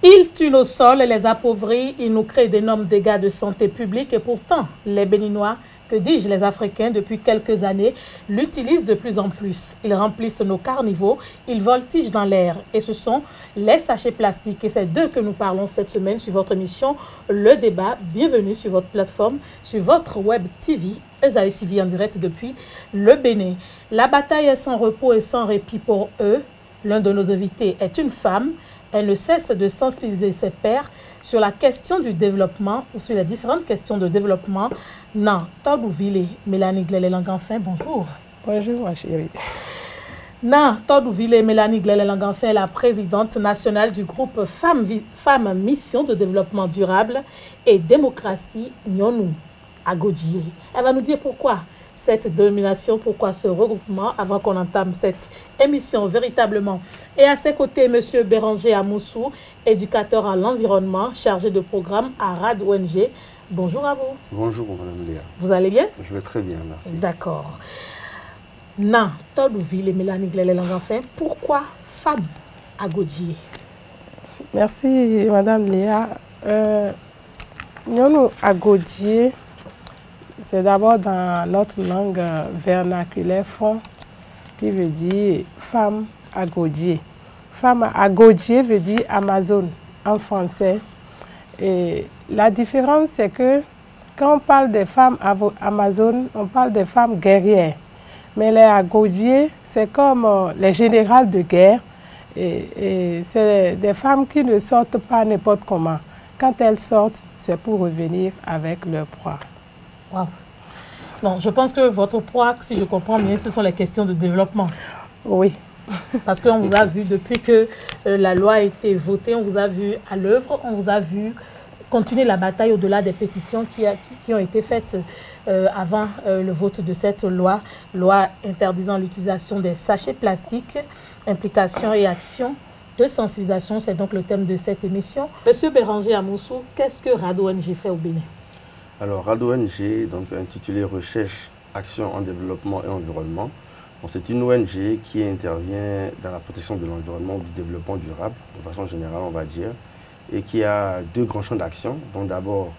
Ils tuent nos sols, les appauvrit, ils nous créent d'énormes dégâts de santé publique et pourtant, les Béninois, que dis-je, les Africains, depuis quelques années, l'utilisent de plus en plus. Ils remplissent nos carnivaux, ils voltigent dans l'air et ce sont les sachets plastiques. Et c'est d'eux que nous parlons cette semaine sur votre émission Le Débat. Bienvenue sur votre plateforme, sur votre web TV, Esaü TV en direct depuis le Bénin. La bataille est sans repos et sans répit pour eux. L'un de nos invités est une femme. Elle ne cesse de sensibiliser ses pairs sur la question du développement ou sur les différentes questions de développement. Non, Todouville, Mélanie Glélé-Langanfin, bonjour. Bonjour, ma chérie. Non, Todouville, Mélanie Glélé-Langanfin est la présidente nationale du groupe Femmes Mission de Développement Durable et Démocratie Nyonou à Godié. Elle va nous dire pourquoi cette domination, pourquoi ce regroupement, avant qu'on entame cette émission véritablement. Et à ses côtés, M. Béranger Amoussou, éducateur à l'environnement, chargé de programme à RAD ONG. Bonjour à vous. Bonjour, Mme Léa. Vous allez bien? Je vais très bien, merci. D'accord. Non, Todouville et Mélanie Glélé-Langanfin, pourquoi femme à Godié? Merci, Mme Léa. Nous, à Godié, c'est d'abord dans notre langue vernaculaire fond qui veut dire femme à Godié. Femme à Godié veut dire Amazon en français. Et la différence, c'est que quand on parle des femmes Amazon, on parle des femmes guerrières. Mais les Agodié, c'est comme les générales de guerre. Et c'est des femmes qui ne sortent pas n'importe comment. Quand elles sortent, c'est pour revenir avec leur proie. Wow. Non, je pense que votre proie, si je comprends bien, ce sont les questions de développement. Oui. Parce qu'on vous a vu depuis que la loi a été votée, on vous a vu à l'œuvre, on vous a vu continuer la bataille au-delà des pétitions qui ont été faites avant le vote de cette loi interdisant l'utilisation des sachets plastiques, implications et actions de sensibilisation. C'est donc le thème de cette émission. Monsieur Béranger Amoussou, qu'est-ce que RAD ONG fait au Bénin? Alors, RAD ONG, donc intitulé Recherche, Action en développement et environnement. C'est une ONG qui intervient dans la protection de l'environnement ou du développement durable, de façon générale, on va dire, et qui a deux grands champs d'action. Donc d'abord,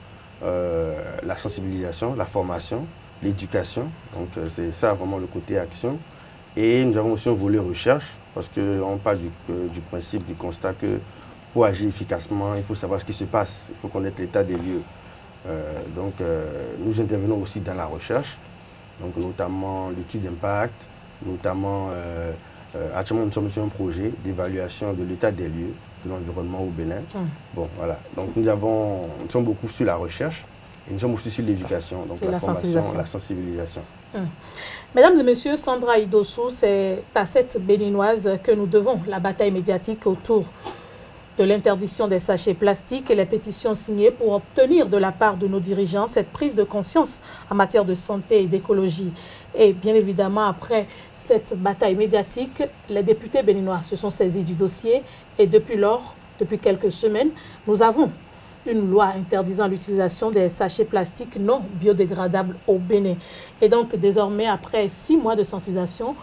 la sensibilisation, la formation, l'éducation. Donc c'est ça vraiment le côté action. Et nous avons aussi un volet recherche, parce qu'on part du principe, du constat que pour agir efficacement, il faut savoir ce qui se passe, il faut connaître l'état des lieux. Nous intervenons aussi dans la recherche, donc notamment l'étude d'impact, notamment actuellement nous sommes sur un projet d'évaluation de l'état des lieux de l'environnement au Bénin. Bon, voilà. Donc nous sommes beaucoup sur la recherche et nous sommes aussi sur l'éducation, donc la formation, la sensibilisation. Mesdames et messieurs, Sandra Idossou, c'est à cette béninoise que nous devons la bataille médiatique autour de l'interdiction des sachets plastiques et les pétitions signées pour obtenir de la part de nos dirigeants cette prise de conscience en matière de santé et d'écologie. Et bien évidemment, après cette bataille médiatique, les députés béninois se sont saisis du dossier et depuis lors, depuis quelques semaines, nous avons une loi interdisant l'utilisation des sachets plastiques non biodégradables au Bénin. Et donc désormais, après 6 mois de sensibilisation,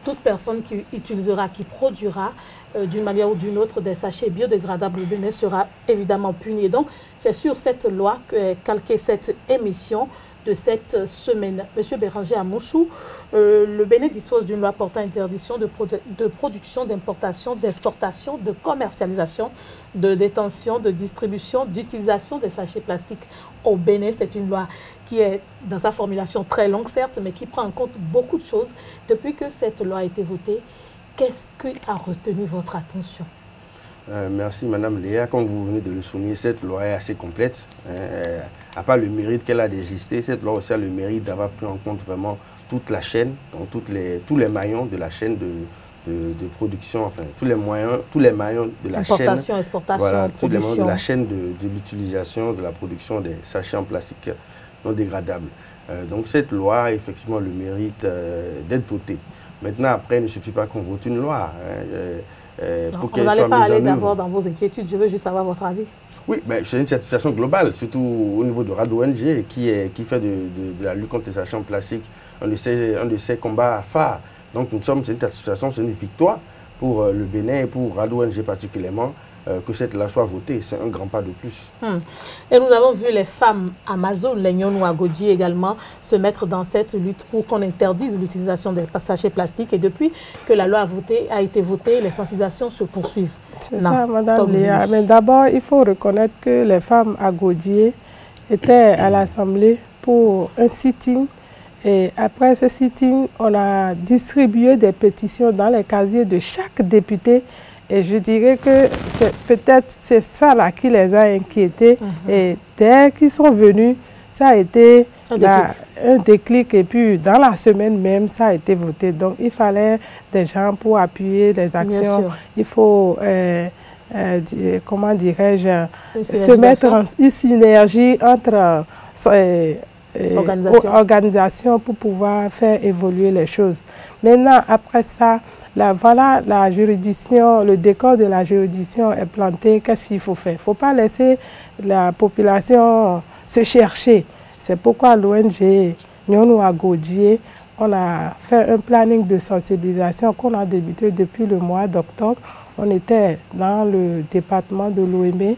toute personne qui utilisera, qui produira d'une manière ou d'une autre des sachets biodégradables au Bénin sera évidemment punie. Et donc, c'est sur cette loi qu'est calquée cette émission de cette semaine. Monsieur Béranger Amoussou, le Bénin dispose d'une loi portant interdiction de production, d'importation, d'exportation, de commercialisation, de détention, de distribution, d'utilisation des sachets plastiques au Bénin. C'est une loi qui est dans sa formulation très longue, certes, mais qui prend en compte beaucoup de choses. Depuis que cette loi a été votée, qu'est-ce qui a retenu votre attention? Merci Madame Léa. Comme vous venez de le souligner, cette loi est assez complète. À part le mérite qu'elle a d'exister, cette loi aussi a le mérite d'avoir pris en compte vraiment toute la chaîne, donc tous les maillons de la chaîne de production, enfin tous les maillons de la chaîne. Importation, exportation, voilà, production. tous les maillons de la chaîne de l'utilisation, de la production des sachets en plastique non dégradables. Donc cette loi a effectivement le mérite d'être votée. Maintenant, après, il ne suffit pas qu'on vote une loi. Pour qu'elle soit mise en œuvre. On n'allait pas aller d'abord dans vos inquiétudes, je veux juste avoir votre avis. Oui, mais c'est une satisfaction globale, surtout au niveau de RAD ONG, qui fait de la lutte contre les sachets en plastique un de ses combats phares. Donc c'est une satisfaction, c'est une victoire pour le Bénin et pour RAD ONG particulièrement, que cette loi soit votée. C'est un grand pas de plus. Et nous avons vu les femmes Amazon, les Nyonou Agodji également, se mettre dans cette lutte pour qu'on interdise l'utilisation des sachets plastiques. Et depuis que la loi a été votée, les sensibilisations se poursuivent. C'est ça, Madame Léa. Mais d'abord, il faut reconnaître que les femmes Agodji étaient à l'Assemblée pour un sitting. Et après ce sitting, on a distribué des pétitions dans les casiers de chaque député. Et je dirais que peut-être c'est ça là qui les a inquiétés. Et dès qu'ils sont venus, ça a été un déclic. Et puis dans la semaine même, ça a été voté. Donc il fallait des gens pour appuyer les actions. Il faut, comment dirais-je, se mettre en une synergie entre organisation pour pouvoir faire évoluer les choses. Maintenant, après ça, voilà, la juridiction, le décor de la juridiction est planté. Qu'est-ce qu'il faut faire? Il ne faut pas laisser la population se chercher. C'est pourquoi l'ONG Nyonou Agodji, on a fait un planning de sensibilisation qu'on a débuté depuis le mois d'octobre. On était dans le département de l'OME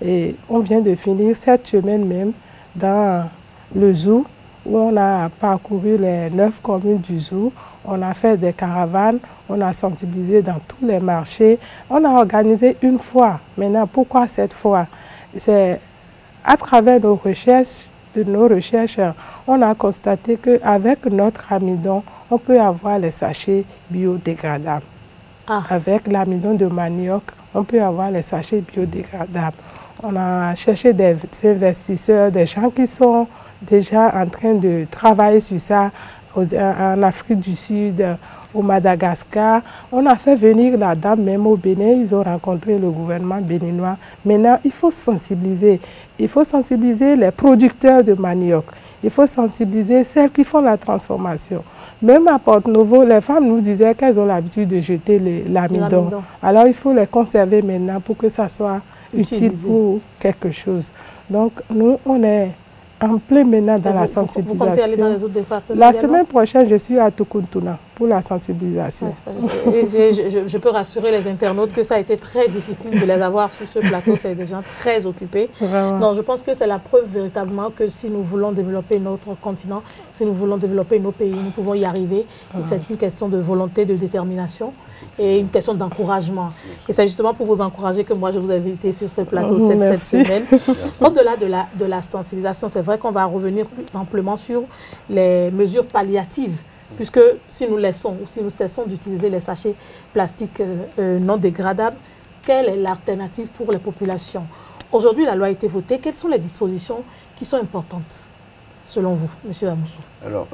et on vient de finir cette semaine même dans le zoo, où on a parcouru les 9 communes du zoo. On a fait des caravanes, on a sensibilisé dans tous les marchés. On a organisé une fois. Maintenant, pourquoi cette fois? C'est à travers nos recherches, on a constaté qu'avec notre amidon, on peut avoir les sachets biodégradables. Avec l'amidon de manioc, on peut avoir les sachets biodégradables. On a cherché des investisseurs, des gens qui sont déjà en train de travailler sur ça en Afrique du Sud, au Madagascar. On a fait venir la dame même au Bénin, ils ont rencontré le gouvernement béninois. Maintenant, il faut sensibiliser. Il faut sensibiliser les producteurs de manioc. Il faut sensibiliser celles qui font la transformation. Même à Porte-Novo, les femmes nous disaient qu'elles ont l'habitude de jeter l'amidon. Alors, il faut les conserver maintenant pour que ça soit utile pour quelque chose. Donc, nous, on est en plein maintenant dans la sensibilisation. Vous comptez aller dans les autres départements? La semaine prochaine, je suis à Tukuntuna pour la sensibilisation. Je peux rassurer les internautes que ça a été très difficile de les avoir sur ce plateau. C'est des gens très occupés. Donc, je pense que c'est la preuve véritablement que si nous voulons développer notre continent, si nous voulons développer nos pays, nous pouvons y arriver. C'est une question de volonté, de détermination et une question d'encouragement. Et c'est justement pour vous encourager que moi, je vous ai invité sur ce plateau cette semaine. Au-delà de la sensibilisation, c'est vrai qu'on va revenir plus amplement sur les mesures palliatives, puisque si nous laissons ou si nous cessons d'utiliser les sachets plastiques non dégradables, quelle est l'alternative pour les populations? Aujourd'hui, la loi a été votée. Quelles sont les dispositions qui sont importantes selon vous, M. Amoussou? Alors,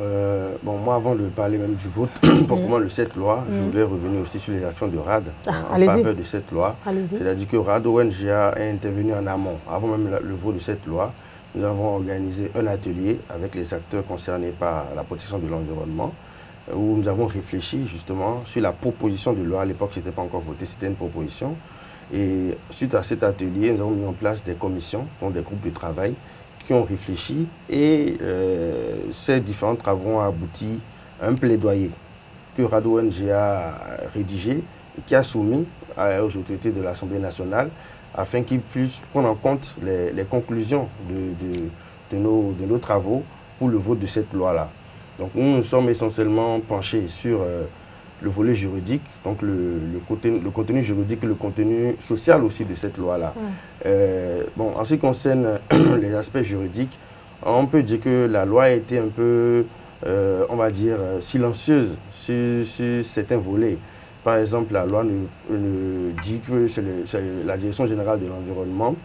bon, moi, avant de parler même du vote, pour moi, de cette loi, je voulais revenir aussi sur les actions de RAD en faveur de cette loi. C'est-à-dire que RAD ONGA est intervenu en amont, avant même le vote de cette loi. Nous avons organisé un atelier avec les acteurs concernés par la protection de l'environnement, où nous avons réfléchi justement sur la proposition de loi. À l'époque, ce n'était pas encore voté, c'était une proposition. Et suite à cet atelier, nous avons mis en place des commissions, donc des groupes de travail, qui ont réfléchi et ces différents travaux ont abouti à un plaidoyer que RAD ONGA a rédigé et qui a soumis aux autorités de l'Assemblée nationale afin qu'ils puissent prendre en compte les conclusions de nos travaux pour le vote de cette loi-là. Donc nous nous sommes essentiellement penchés sur le volet juridique, donc le contenu juridique et le contenu social aussi de cette loi-là. Bon, en ce qui concerne les aspects juridiques, on peut dire que la loi a été un peu, on va dire, silencieuse sur certains volets. Par exemple, la loi dit que c'est la Direction générale de l'environnement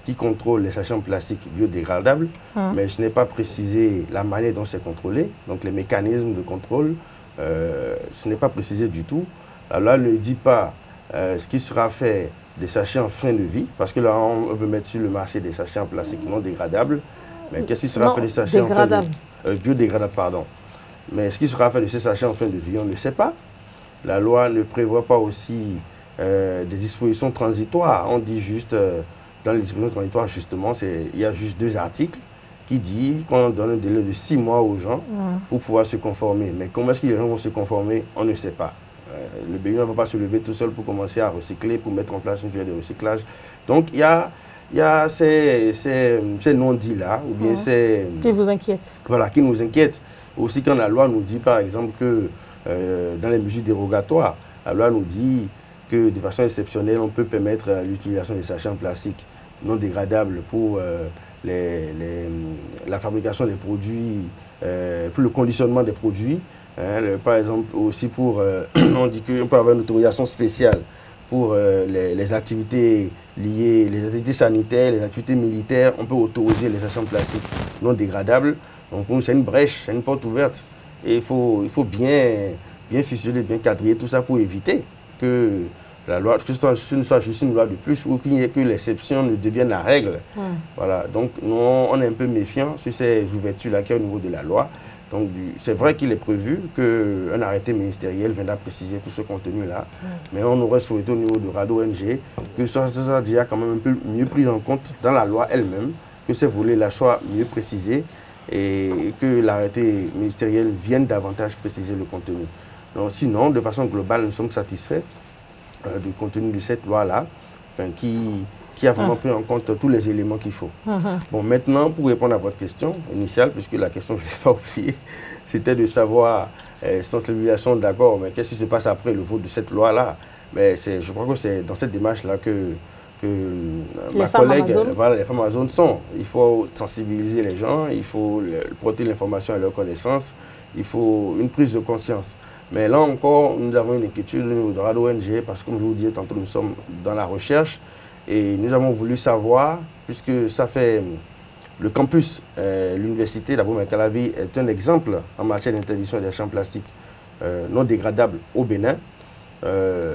qui contrôle les sachets en plastique biodégradables, mais ce n'est pas précisé la manière dont c'est contrôlé, donc les mécanismes de contrôle. Ce n'est pas précisé du tout. La loi ne dit pas ce qui sera fait des sachets en fin de vie, parce que là, on veut mettre sur le marché des sachets en plastique non dégradables. Mais qu'est-ce qui sera fait des sachets en fin de vie biodégradables, pardon. Mais ce qui sera fait de ces sachets en fin de vie, on ne sait pas. La loi ne prévoit pas aussi des dispositions transitoires. On dit juste, dans les dispositions transitoires, justement, il y a juste 2 articles qui dit qu'on donne un délai de 6 mois aux gens pour pouvoir se conformer. Mais comment est-ce que les gens vont se conformer? On ne sait pas. Le Bénin ne va pas se lever tout seul pour commencer à recycler, pour mettre en place une filière de recyclage. Donc, il y a ces non-dits-là, ou bien ces... Qui vous inquiètent. Voilà, qui nous inquiètent. Aussi quand la loi nous dit, par exemple, que dans les mesures dérogatoires, la loi nous dit que de façon exceptionnelle, on peut permettre l'utilisation des sachets en plastique non dégradables pour la fabrication des produits, pour le conditionnement des produits. Par exemple, aussi pour, on dit qu'on peut avoir une autorisation spéciale pour les activités liées, les activités sanitaires, les activités militaires, on peut autoriser les sachets en plastique non dégradables. Donc c'est une brèche, c'est une porte ouverte. Et il faut bien ficeler, bien cadrer tout ça pour éviter que la loi, que ce ne soit juste une loi de plus ou que l'exception ne devienne la règle. Voilà. Donc nous, on est un peu méfiant sur ces ouvertures-là qui est au niveau de la loi. Donc, c'est vrai qu'il est prévu qu'un arrêté ministériel viendra préciser tout ce contenu-là, mais on aurait souhaité au niveau de RADDHO ONG que ça soit déjà quand même un peu mieux pris en compte dans la loi elle-même, que ces volets-là soient mieux précisés et que l'arrêté ministériel vienne davantage préciser le contenu. Donc, sinon, de façon globale, nous sommes satisfaits du contenu de cette loi-là, enfin, qui a vraiment pris en compte tous les éléments qu'il faut. Bon, maintenant, pour répondre à votre question initiale, puisque la question, je ne l'ai pas oubliée, c'était de savoir, sensibilisation, d'accord, mais qu'est-ce qui se passe après le vote de cette loi-là? Je crois que c'est dans cette démarche-là que ma collègue, voilà, les femmes amazones sont. Il faut sensibiliser les gens, il faut porter l'information à leur connaissance, il faut une prise de conscience. Mais là encore, nous avons une inquiétude au niveau de RADDHO ONG, parce que comme je vous disais tantôt, nous sommes dans la recherche. Et nous avons voulu savoir, puisque ça fait le campus, l'université d'Abomey-Calavi est un exemple en matière d'interdiction des sachets en plastique non dégradables au Bénin.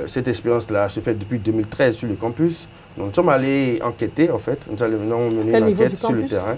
Cette expérience-là se fait depuis 2013 sur le campus. Donc, nous sommes allés enquêter, en fait. Nous avons mené une enquête sur le terrain.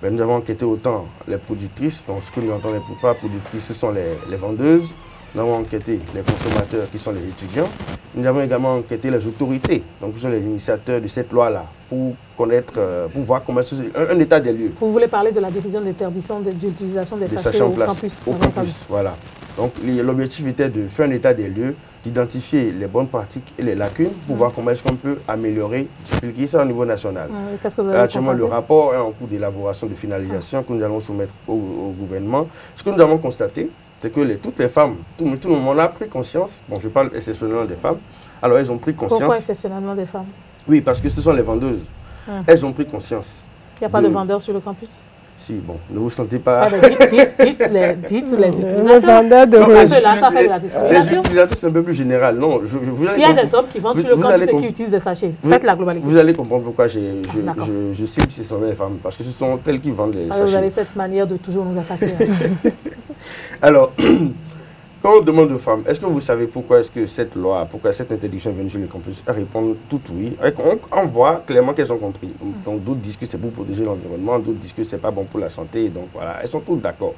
Ben, nous avons enquêté autant les productrices, donc ce que nous entendons par productrices, ce sont les vendeuses. Nous avons enquêté les consommateurs qui sont les étudiants. Nous avons également enquêté les autorités, donc qui sont les initiateurs de cette loi-là, pour connaître, pour voir comment un état des lieux. Vous voulez parler de la décision d'interdiction d'utilisation des sachets au campus. Au campus, voilà. Donc l'objectif était de faire un état des lieux, d'identifier les bonnes pratiques et les lacunes pour voir comment est-ce qu'on peut améliorer, dupliquer ça au niveau national. Actuellement, le rapport est en cours d'élaboration, de finalisation que nous allons soumettre au gouvernement. Ce que nous avons constaté, c'est que toutes les femmes, tout le monde a pris conscience, bon je parle exceptionnellement des femmes, alors elles ont pris conscience. Pourquoi exceptionnellement des femmes? Oui, parce que ce sont les vendeuses. Elles ont pris conscience. Il n'y a pas de vendeurs sur le campus? Si, bon, ne vous sentez pas... Dites les utilisateurs. Les vendeurs de Ceux-là, ça fait de la discrimination. Les utilisateurs, c'est un peu plus général. Non, il y a des hommes qui vendent sur le campus et qui utilisent des sachets. Faites la globalité. Vous allez comprendre pourquoi je sais que ce sont les femmes, parce que ce sont elles qui vendent les sachets. Vous avez cette manière de toujours nous attaquer. Alors, quand on demande aux femmes, est-ce que vous savez pourquoi est-ce que cette loi, pourquoi cette interdiction est venue sur le campus, elles répondent tout oui. On voit clairement qu'elles ont compris. Donc d'autres disent que c'est pour protéger l'environnement, d'autres disent que c'est pas bon pour la santé. Donc voilà, elles sont toutes d'accord.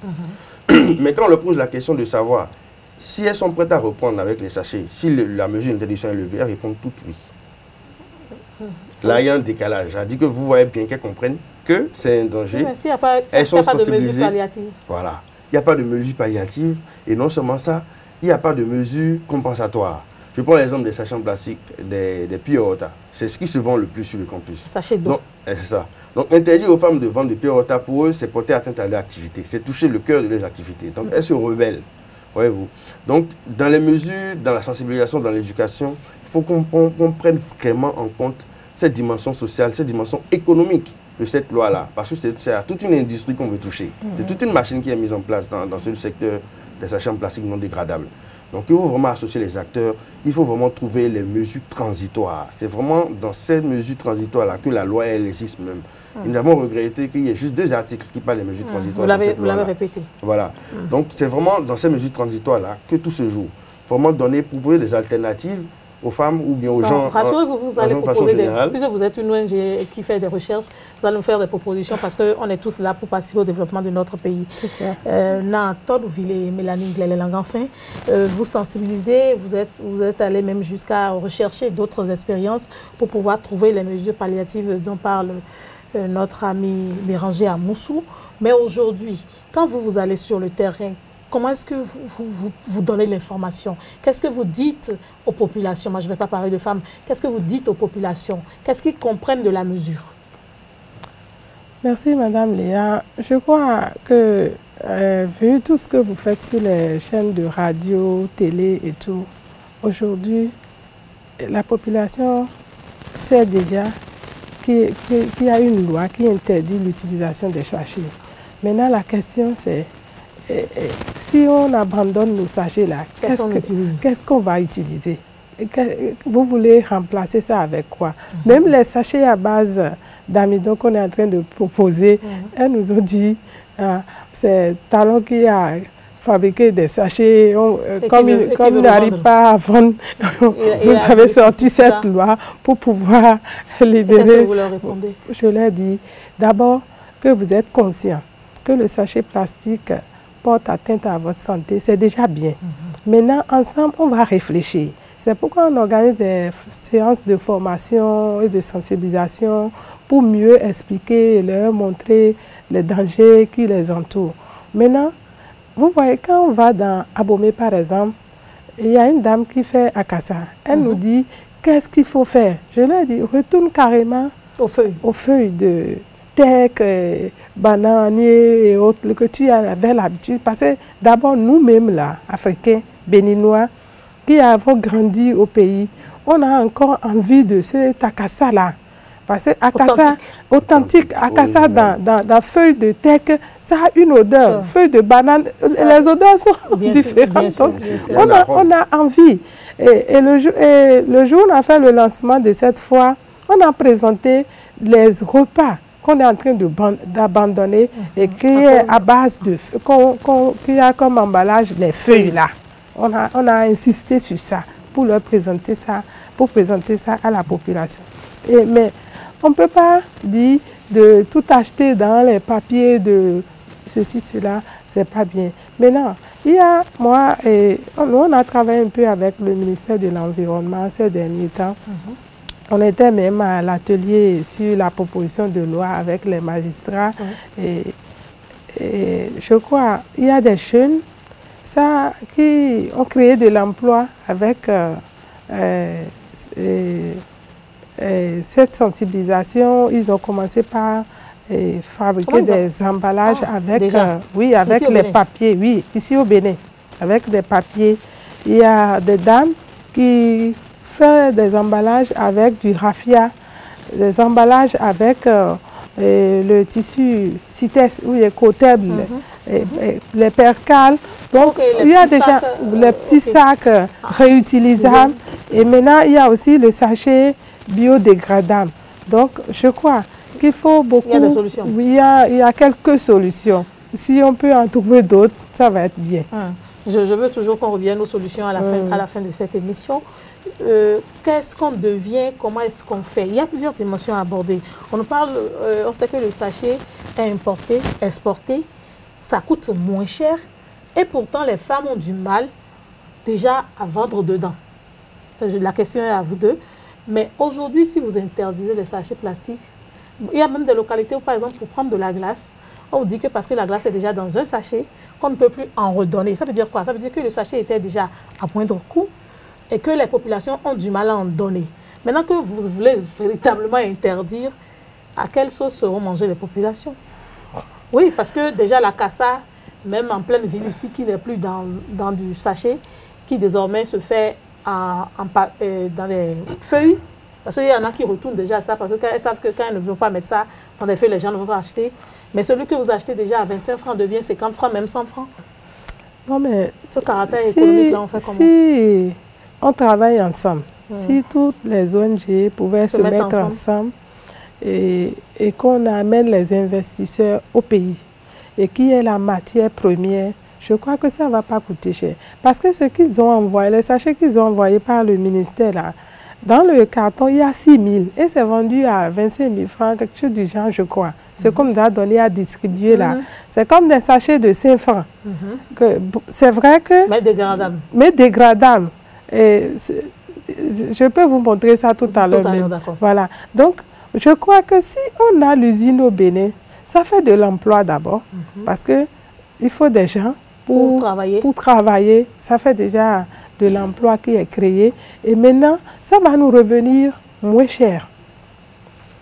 Mais quand on leur pose la question de savoir si elles sont prêtes à reprendre avec les sachets, si la mesure d'interdiction est levée, elles répondent toutes oui. Là, il y a un décalage. Elle dit que vous voyez bien qu'elles comprennent que c'est un danger. Mais s'il n'y a pas de mesures palliatives. Voilà. Il n'y a pas de mesures palliatives et non seulement ça, il n'y a pas de mesures compensatoires. Je prends l'exemple des sachets en plastique, des pure water. C'est ce qui se vend le plus sur le campus. Sachets d'eau. C'est ça. Donc interdire aux femmes de vendre des pure water, pour eux, c'est porter atteinte à leur activité. C'est toucher le cœur de leurs activités. Donc elles se rebellent. Voyez-vous. Donc dans les mesures, dans la sensibilisation, dans l'éducation, il faut qu'on prenne vraiment en compte cette dimension sociale, cette dimension économique de cette loi-là, parce que c'est toute une industrie qu'on veut toucher. C'est toute une machine qui est mise en place dans ce secteur des sachets en plastique non dégradables. Donc il faut vraiment associer les acteurs, il faut vraiment trouver les mesures transitoires. C'est vraiment dans ces mesures transitoires-là que la loi elle existe même. Nous avons regretté qu'il y ait juste 2 articles qui parlent des mesures transitoires. Vous l'avez répété. Voilà. Donc c'est vraiment dans ces mesures transitoires-là que tout se joue. Vraiment proposer des alternatives aux femmes ou bien aux gens. Rassurez-vous, vous allez proposer puisque vous êtes une ONG qui fait des recherches, vous allez nous faire des propositions parce qu'on est tous là pour participer au développement de notre pays. C'est ça. Na Todouville et Mélanie Glele-Lang, enfin, vous sensibilisez, vous êtes allés même jusqu'à rechercher d'autres expériences pour pouvoir trouver les mesures palliatives dont parle notre ami Béranger à Moussou. Mais aujourd'hui, quand vous allez sur le terrain, comment est-ce que vous donnez l'information? Qu'est-ce que vous dites aux populations? Moi, je ne vais pas parler de femmes. Qu'est-ce que vous dites aux populations? Qu'est-ce qu'ils comprennent de la mesure? Merci, Madame Léa. Je crois que, vu tout ce que vous faites sur les chaînes de radio, télé et tout, aujourd'hui, la population sait déjà qu'il y a une loi qui interdit l'utilisation des sachets. Maintenant, la question, c'est si on abandonne nos sachets-là, qu'est-ce qu'on va utiliser? Vous voulez remplacer ça avec quoi? Même les sachets à base d'amidon qu'on est en train de proposer, elles nous ont dit, c'est Talon qui a fabriqué des sachets, comme il n'arrive pas à vendre, vous avez sorti cette loi pour pouvoir libérer. Qu'est-ce que vous leur répondez? Je leur dis d'abord que vous êtes conscient que le sachet plastique porte atteinte à votre santé, c'est déjà bien. Maintenant, ensemble, on va réfléchir. C'est pourquoi on organise des séances de formation et de sensibilisation pour mieux expliquer et leur montrer les dangers qui les entourent. Maintenant, vous voyez, quand on va dans Abomey, par exemple, il y a une dame qui fait Akassa. Elle nous dit, qu'est-ce qu'il faut faire? Je leur dis, retourne carrément aux feuilles de teck, bananier et autres, que tu avais l'habitude. Parce que d'abord, nous-mêmes, là, Africains, Béninois, qui avons grandi au pays, on a encore envie de cet Akassa-là. Parce que Akassa, authentique, Akassa dans feuilles de teck, ça a une odeur. Feuilles de banane, les odeurs sont différentes. Donc, on a envie. Et le jour où on a fait le lancement de cette fois, on a présenté les repas qu'on est en train d'abandonner et qui est à base de qui a comme emballage les feuilles là. On a insisté sur ça pour leur présenter ça, à la population. Mais on ne peut pas dire de tout acheter dans les papiers de ceci, cela, c'est pas bien. Maintenant, il y a moi et nous on a travaillé un peu avec le ministère de l'Environnement ces derniers temps. On était même à l'atelier sur la proposition de loi avec les magistrats. Et je crois il y a des jeunes qui ont créé de l'emploi avec cette sensibilisation. Ils ont commencé par fabriquer des emballages avec les papiers. Oui, ici au Bénin, avec des papiers. Il y a des dames qui font des emballages avec du raffia, des emballages avec le tissu CITES ou les cotebles, les percales. Donc, il y a déjà les petits sacs réutilisables. Et maintenant, il y a aussi le sachet biodégradable. Donc, je crois qu'il faut beaucoup... Il y a des solutions. Oui, il y a quelques solutions. Si on peut en trouver d'autres, ça va être bien. Je veux toujours qu'on revienne aux solutions à la fin de cette émission. Qu'est-ce qu'on devient? Comment est-ce qu'on fait? Il y a plusieurs dimensions à aborder. On sait que le sachet est importé, exporté, ça coûte moins cher et pourtant les femmes ont du mal déjà à vendre dedans. La question est à vous deux. Mais aujourd'hui, si vous interdisez les sachets plastiques, il y a même des localités où, par exemple, pour prendre de la glace, on vous dit que parce que la glace est déjà dans un sachet, qu'on ne peut plus en redonner. Ça veut dire quoi? Ça veut dire que le sachet était déjà à moindre coût et que les populations ont du mal à en donner. Maintenant que vous voulez véritablement interdire, à quelle sauce seront mangées les populations? Oui, parce que déjà la cassa, même en pleine ville ici, qui n'est plus dans du sachet, qui désormais se fait dans les feuilles, parce qu'il y en a qui retournent déjà à ça, parce qu'elles savent que quand elles ne veulent pas mettre ça dans des feuilles, les gens ne vont pas acheter. Mais celui que vous achetez déjà à 25 francs devient 50 francs, même 100 francs. Non, mais ce caractère économique, là, on fait comment? Si on travaille ensemble, si toutes les ONG pouvaient se mettre ensemble et qu'on amène les investisseurs au pays et qui est la matière première, je crois que ça ne va pas coûter cher. Parce que ce qu'ils ont envoyé, les sachets qu'ils ont envoyés par le ministère, là, dans le carton, il y a 6 000 et c'est vendu à 25 000 francs, quelque chose du genre, je crois. Ce qu'on nous a donné à distribuer là. C'est comme des sachets de 5 francs. C'est vrai que... Mais dégradables. Mais dégradables. Je peux vous montrer ça tout à l'heure même. Voilà. Donc, je crois que si on a l'usine au Bénin, ça fait de l'emploi d'abord. Parce qu'il faut des gens pour travailler. Ça fait déjà de l'emploi qui est créé. Et maintenant, ça va nous revenir moins cher.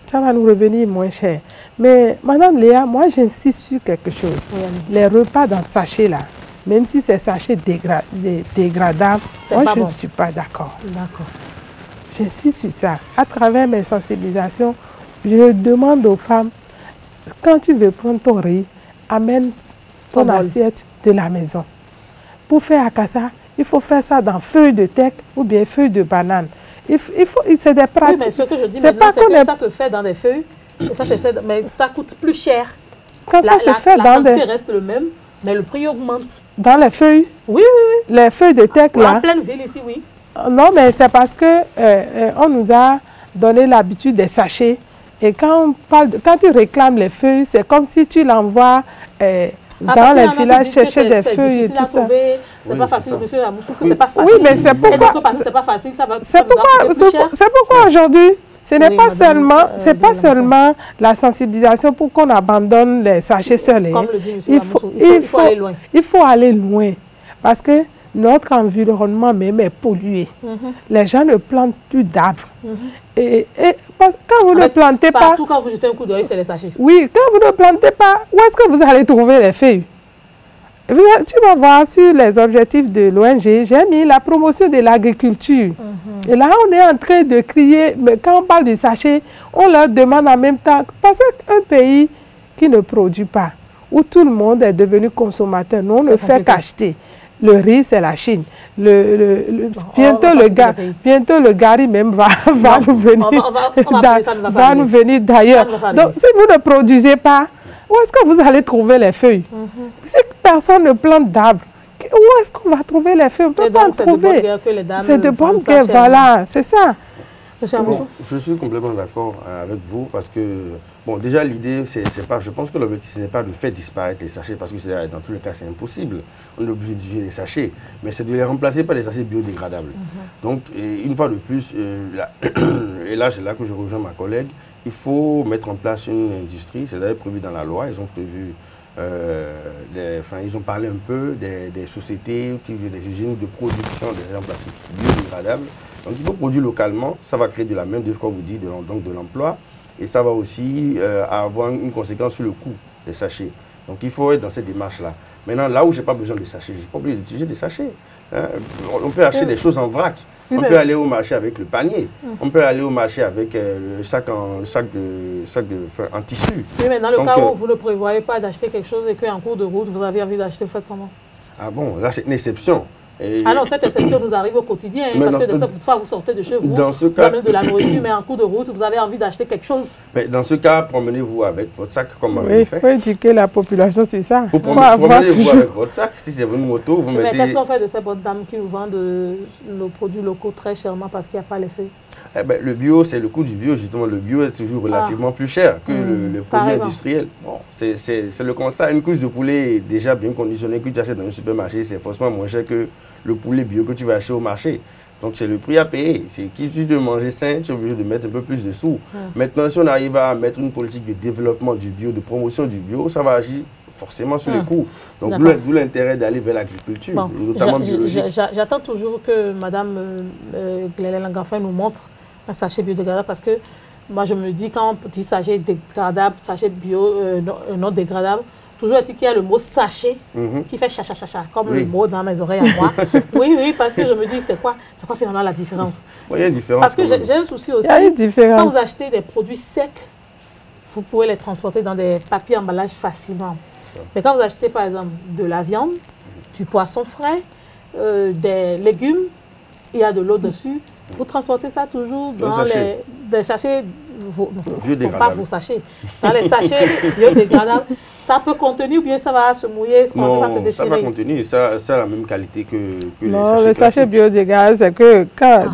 Ça va nous revenir moins cher. Mais Madame Léa, moi j'insiste sur quelque chose. Oui, les repas dans sachet là, même si c'est sachet dégradable, moi je ne suis pas d'accord. D'accord. J'insiste sur ça. À travers mes sensibilisations, je demande aux femmes, quand tu veux prendre ton riz, amène ton assiette de la maison. Pour faire akassa, il faut faire ça dans feuilles de teck ou bien feuilles de banane. C'est des pratiques. Oui, mais ce que je dis maintenant, c'est que ça se fait dans des feuilles, ça se fait, mais ça coûte plus cher. Quand ça se fait dans des... La reste le même, mais le prix augmente. Dans les feuilles? Oui, oui, oui. Les feuilles de teck, là. En pleine ville, ici, oui. Non, mais c'est parce que on nous a donné l'habitude des sachets. Et quand tu réclames les feuilles, c'est comme si tu l'envoies dans les villages chercher des feuilles et tout ça. C'est pas facile, monsieur Amoussou, que c'est pas facile. Oui, mais c'est pourquoi... C'est pas facile, ça va... C'est pourquoi aujourd'hui, ce n'est pas seulement la sensibilisation pour qu'on abandonne les sachets seuls. Comme le dit monsieur Amoussou, il faut aller loin. Il faut aller loin. Parce que notre environnement même est pollué. Les gens ne plantent plus d'arbres. Et parce que quand vous ne plantez pas... Partout, quand vous jetez un coup d'œil, c'est les sachets. Oui, quand vous ne plantez pas, où est-ce que vous allez trouver les feuilles? Tu vas voir sur les objectifs de l'ONG, j'ai mis la promotion de l'agriculture. Et là, on est en train de crier, mais quand on parle du sachet, on leur demande en même temps, parce qu'un pays qui ne produit pas, où tout le monde est devenu consommateur, nous on ne fait qu'acheter. Le riz, c'est la Chine. Bientôt le gari même va nous venir d'ailleurs. Donc, si vous ne produisez pas, où est-ce que vous allez trouver les feuilles? Si personne ne plante d'arbres, où est-ce qu'on va trouver les feuilles? On ne peut pas en trouver. C'est de bonne guerre, voilà, c'est ça. Bon, je suis complètement d'accord avec vous parce que, bon, déjà l'idée, c'est pas, je pense que l'objectif, ce n'est pas de faire disparaître les sachets parce que dans tous les cas, c'est impossible. On est obligé d'utiliser les sachets, mais c'est de les remplacer par des sachets biodégradables. Donc, une fois de plus, et là, c'est là que je rejoins ma collègue, il faut mettre en place une industrie, c'est d'ailleurs prévu dans la loi, ils ont prévu, ils ont parlé un peu des sociétés, des usines de production des en plastique biodégradables. Donc il faut produire localement, ça va créer de la main-d'œuvre, comme vous dites, donc de l'emploi, et ça va aussi avoir une conséquence sur le coût des sachets. Donc il faut être dans cette démarche-là. Maintenant, là où je n'ai pas besoin de sachets, je ne suis pas obligé d'utiliser des sachets. Hein. On peut acheter des choses en vrac. On peut aller au marché avec le panier. On peut aller au marché avec le sac en tissu. Oui, mais dans le cas où vous ne prévoyez pas d'acheter quelque chose et qu'en cours de route, vous avez envie d'acheter, vous faites comment? Ah bon, là c'est une exception. Ah non, cette exception nous arrive au quotidien, parce que de cette fois, vous sortez de chez vous, vous amenez de la nourriture, mais en cours de route, vous avez envie d'acheter quelque chose. Mais dans ce cas, promenez-vous avec votre sac, comme vous avez fait. Il faut éduquer la population sur ça. Promenez-vous avec votre sac, si c'est une moto, vous mettez... Mais qu'est-ce qu'on fait de ces bonnes dames qui nous vendent nos produits locaux très chèrement parce qu'il n'y a pas les feuilles? Le bio, c'est le coût du bio, justement. Le bio est toujours relativement plus cher que le produit industriel. Bon, c'est le constat. Une couche de poulet déjà bien conditionnée que tu achètes dans un supermarché, c'est forcément moins cher que le poulet bio que tu vas acheter au marché. Donc, c'est le prix à payer. Si tu veux manger sain, tu es obligé de mettre un peu plus de sous. Maintenant, si on arrive à mettre une politique de développement du bio, de promotion du bio, ça va agir forcément sur les coûts. Donc, d'où l'intérêt d'aller vers l'agriculture, notamment biologique. J'attends toujours que Mme Glélé Langafin nous montre un sachet biodégradable parce que moi, je me dis, quand on dit sachet dégradable, sachet bio non dégradable, toujours est-il qu'il y a le mot sachet qui fait chacha, comme le mot dans mes oreilles à moi. Oui, parce que je me dis, c'est quoi finalement la différence? Il y a une différence. Parce que j'ai un souci aussi. Quand vous achetez des produits secs, vous pouvez les transporter dans des papiers emballages facilement. Mais quand vous achetez par exemple de la viande, du poisson frais, des légumes, il y a de l'eau dessus, vous transportez ça toujours dans des sachets biodégradables. Pas vos sachets. Dans les sachets biodégradables, ça peut contenir ou bien ça va se mouiller, non, va se déchirer. Ça va contenir, ça a la même qualité que non, les sachets biodégradables, c'est que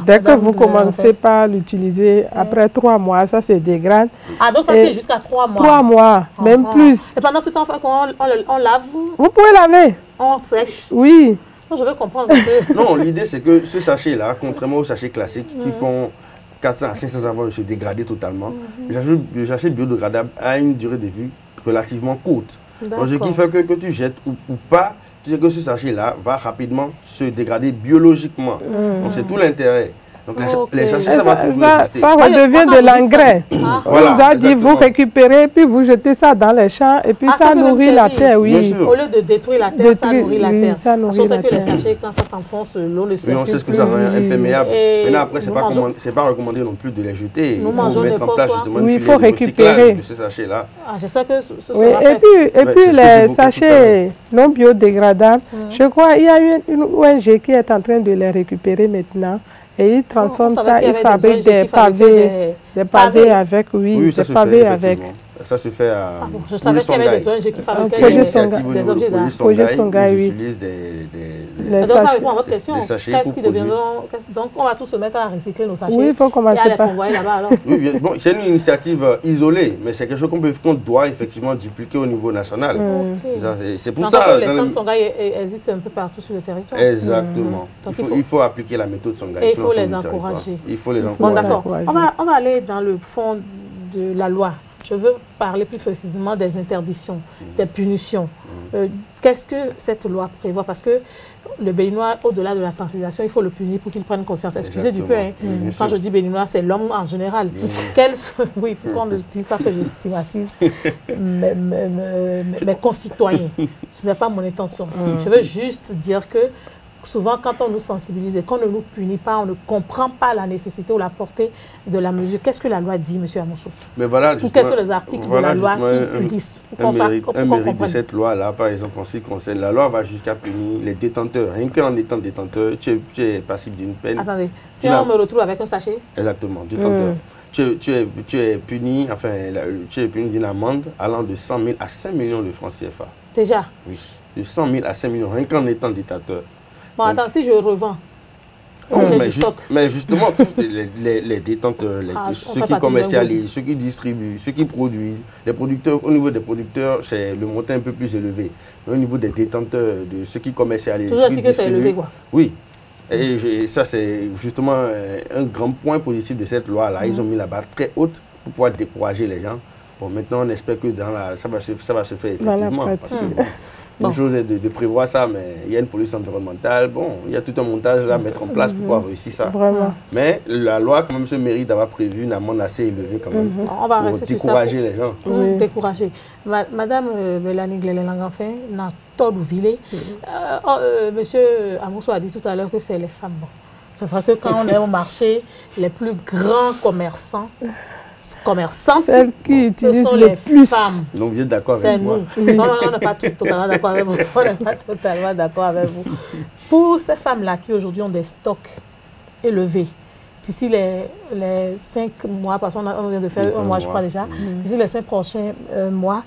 dès que vous commencez par l'utiliser, après 3 mois, ça se dégrade. Ah, donc ça tient jusqu'à 3 mois. 3 mois, même plus. Et pendant ce temps, on lave? Vous pouvez laver. On sèche? Oui. Non, je veux comprendre. Non, l'idée c'est que ce sachet-là, contrairement aux sachets classiques qui font 400 à 500 ans avant de se dégrader totalement, le sachet biodégradable a une durée de vie relativement courte. Donc, ce qui fait que tu jettes ou pas, tu sais que ce sachet-là va rapidement se dégrader biologiquement. Donc c'est tout l'intérêt. Donc les sachets, ça va toujours exister. Ça redevient de l'engrais. Voilà, On nous a dit, exactement. vous récupérez, puis vous jetez ça dans les champs, et puis ça nourrit la terre, Bien oui. sûr. Au lieu de détruire la terre, ça nourrit la terre. Ça nourrit Sauf la que les terre. sachets, quand ça s'enfonce, l'eau le Oui, circule. on sait ce que ça rend imperméable. Et Maintenant, après, c'est nous pas, mangeons- c'est pas recommandé non plus de les jeter. Nous Il faut mangeons mettre en n'importe place quoi. justement Oui, une il filière faut de recyclage récupérer. de ces sachets-là. Ah, j'espère que ce Oui, sera et fait. puis, Ouais, c'est ce que les j'évoquais tout à sachets non biodégradables, je crois il y a une ONG qui est en train de les récupérer maintenant. Et ils transforment On savait ça, qu'il y ils avait fabriquent des ONG des qui fabriquaient pavés avec, oui, ça des se pavés fait, avec. effectivement. Ça se fait à Ah bon, je savais qu'il y avait des ONG qui fabriquaient projet des Songhai. des objets d'art. Projet Songhai, ils oui. utilisent Les Donc ça sachets. répond à votre question. des sachets Qu'est-ce pour qui produire. deviendront... Donc on va tous se mettre à recycler nos sachets. Oui, il faut et à commencer les par... convoyer là-bas alors. Oui, bien, bon, c'est une initiative isolée, mais c'est quelque chose qu'on doit effectivement dupliquer au niveau national. Ok. C'est pour Donc, ça. les dans centres le- Songhai existent un peu partout sur le territoire. Exactement. Donc, Il faut appliquer la méthode Songhai. Et il sur faut l'ensemble les du territoire. encourager. Il faut les Bon, encourager. d'accord. encourager. On va aller dans le fond de la loi. Je veux parler plus précisément des interdictions, des punitions. Qu'est-ce que cette loi prévoit? Parce que le Béninois, au-delà de la sensibilisation, il faut le punir pour qu'il prenne conscience. Excusez du peu, hein. Bien Quand sûr. je dis Béninois, c'est l'homme en général. Oui, pourquoi on dit ça que je stigmatise mes concitoyens? Ce n'est pas mon intention. Je veux juste dire que souvent, quand on nous sensibilise et qu'on ne nous punit pas, on ne comprend pas la nécessité ou la portée de la mesure. Qu'est-ce que la loi dit, M. Amoussou? Mais voilà, Ou quels sont les articles de la loi qui punissent? Un mérite de cette loi-là, par exemple, en ce qui concerne la loi, va jusqu'à punir les détenteurs. Rien qu'en étant détenteur, tu es passible d'une peine. Attendez, si on me retrouve avec un sachet? Exactement, détenteur. Tu es puni, enfin, tu es puni d'une amende allant de 100 000 à 5 millions de francs CFA. Déjà? Oui, de 100 000 à 5 millions, rien qu'en étant détenteur. Bon, Donc, attends, si je revends, j'ai du stock. mais justement, tous les détenteurs, ceux qui commercialisent, ceux qui distribuent, ceux qui produisent, les producteurs, au niveau des producteurs, c'est le montant un peu plus élevé. Mais au niveau des détenteurs, de ceux qui commercialisent, Toujours ceux qui dit que c'est élevé, quoi. oui. Et ça, c'est justement un grand point positif de cette loi-là. Ils ont mis la barre très haute pour pouvoir décourager les gens. Bon, maintenant, on espère que ça va se faire effectivement. Une chose est de prévoir ça, mais il y a une police environnementale. Bon, il y a tout un montage à mettre en place pour pouvoir réussir ça. Vraiment. Mais la loi, quand même, se mérite d'avoir prévu une amende assez élevée quand même. On va pour rester sur ça. décourager les gens. Oui. Décourager. Madame Mélanie Glélé-Langafin, n'a pas d'ouvillé. Monsieur Amoussou a dit tout à l'heure que c'est les femmes. Bon. C'est vrai que quand on est au marché, les plus grands commerçantes, celles qui utilisent sont le les plus. femmes. Donc, vous êtes d'accord C'est avec moi? nous. Non, on n'est pas totalement d'accord avec vous. On n'est pas totalement d'accord avec vous. Pour ces femmes-là qui aujourd'hui ont des stocks élevés, d'ici les 5 mois, parce qu'on vient de faire un mois, je crois déjà, d'ici les 5 prochains mois,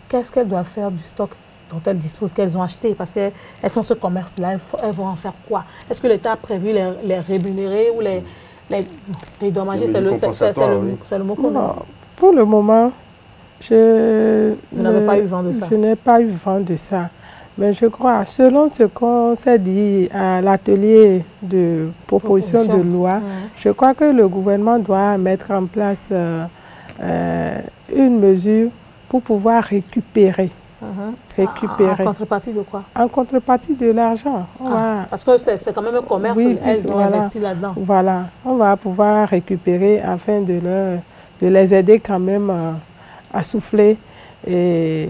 qu'est-ce qu'elles doivent faire du stock dont elles disposent, qu'elles ont acheté? Parce qu'elles font ce commerce-là, elles vont en faire quoi? Est-ce que l'État a prévu les rémunérer ou les dédommager? C'est le mot qu'on a. Pour le moment, je n'avez pas eu vent de ça? Je n'ai pas eu vent de ça. Mais je crois, selon ce qu'on s'est dit à l'atelier de proposition de loi, je crois que le gouvernement doit mettre en place une mesure pour pouvoir récupérer. En contrepartie de quoi? En contrepartie de l'argent. Parce que c'est quand même un commerce, oui, elles ont investi là-dedans. Voilà, on va pouvoir récupérer afin de les aider quand même à souffler. Et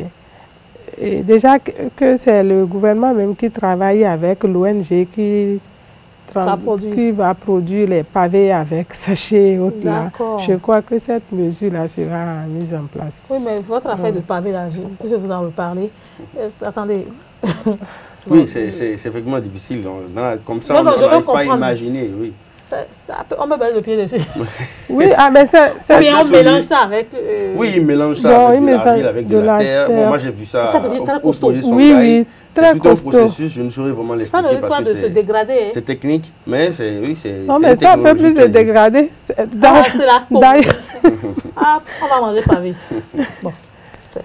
déjà que c'est le gouvernement même qui travaille avec l'ONG qui va produire les pavés avec sachets et autres là. Je crois que cette mesure-là sera mise en place. Oui, mais votre affaire de pavés là, je vais vous en reparler. Attendez. Oui, c'est effectivement difficile. Comme ça, on n'arrive pas à imaginer. Oui. On me balle le pied dessus. Oui, mais c'est... on mélange ça avec... Oui, ils mélangent ça avec de l'argile, avec de la terre. Bon, moi, j'ai vu ça au projet Songhai. Oui, très costaud. C'est tout un processus, je ne saurais vraiment l'expliquer. Ça ne risque pas de se dégrader. C'est technique, mais c'est... Non, mais ça ne peut plus se dégrader. C'est la peau. On va manger pavé. Bon.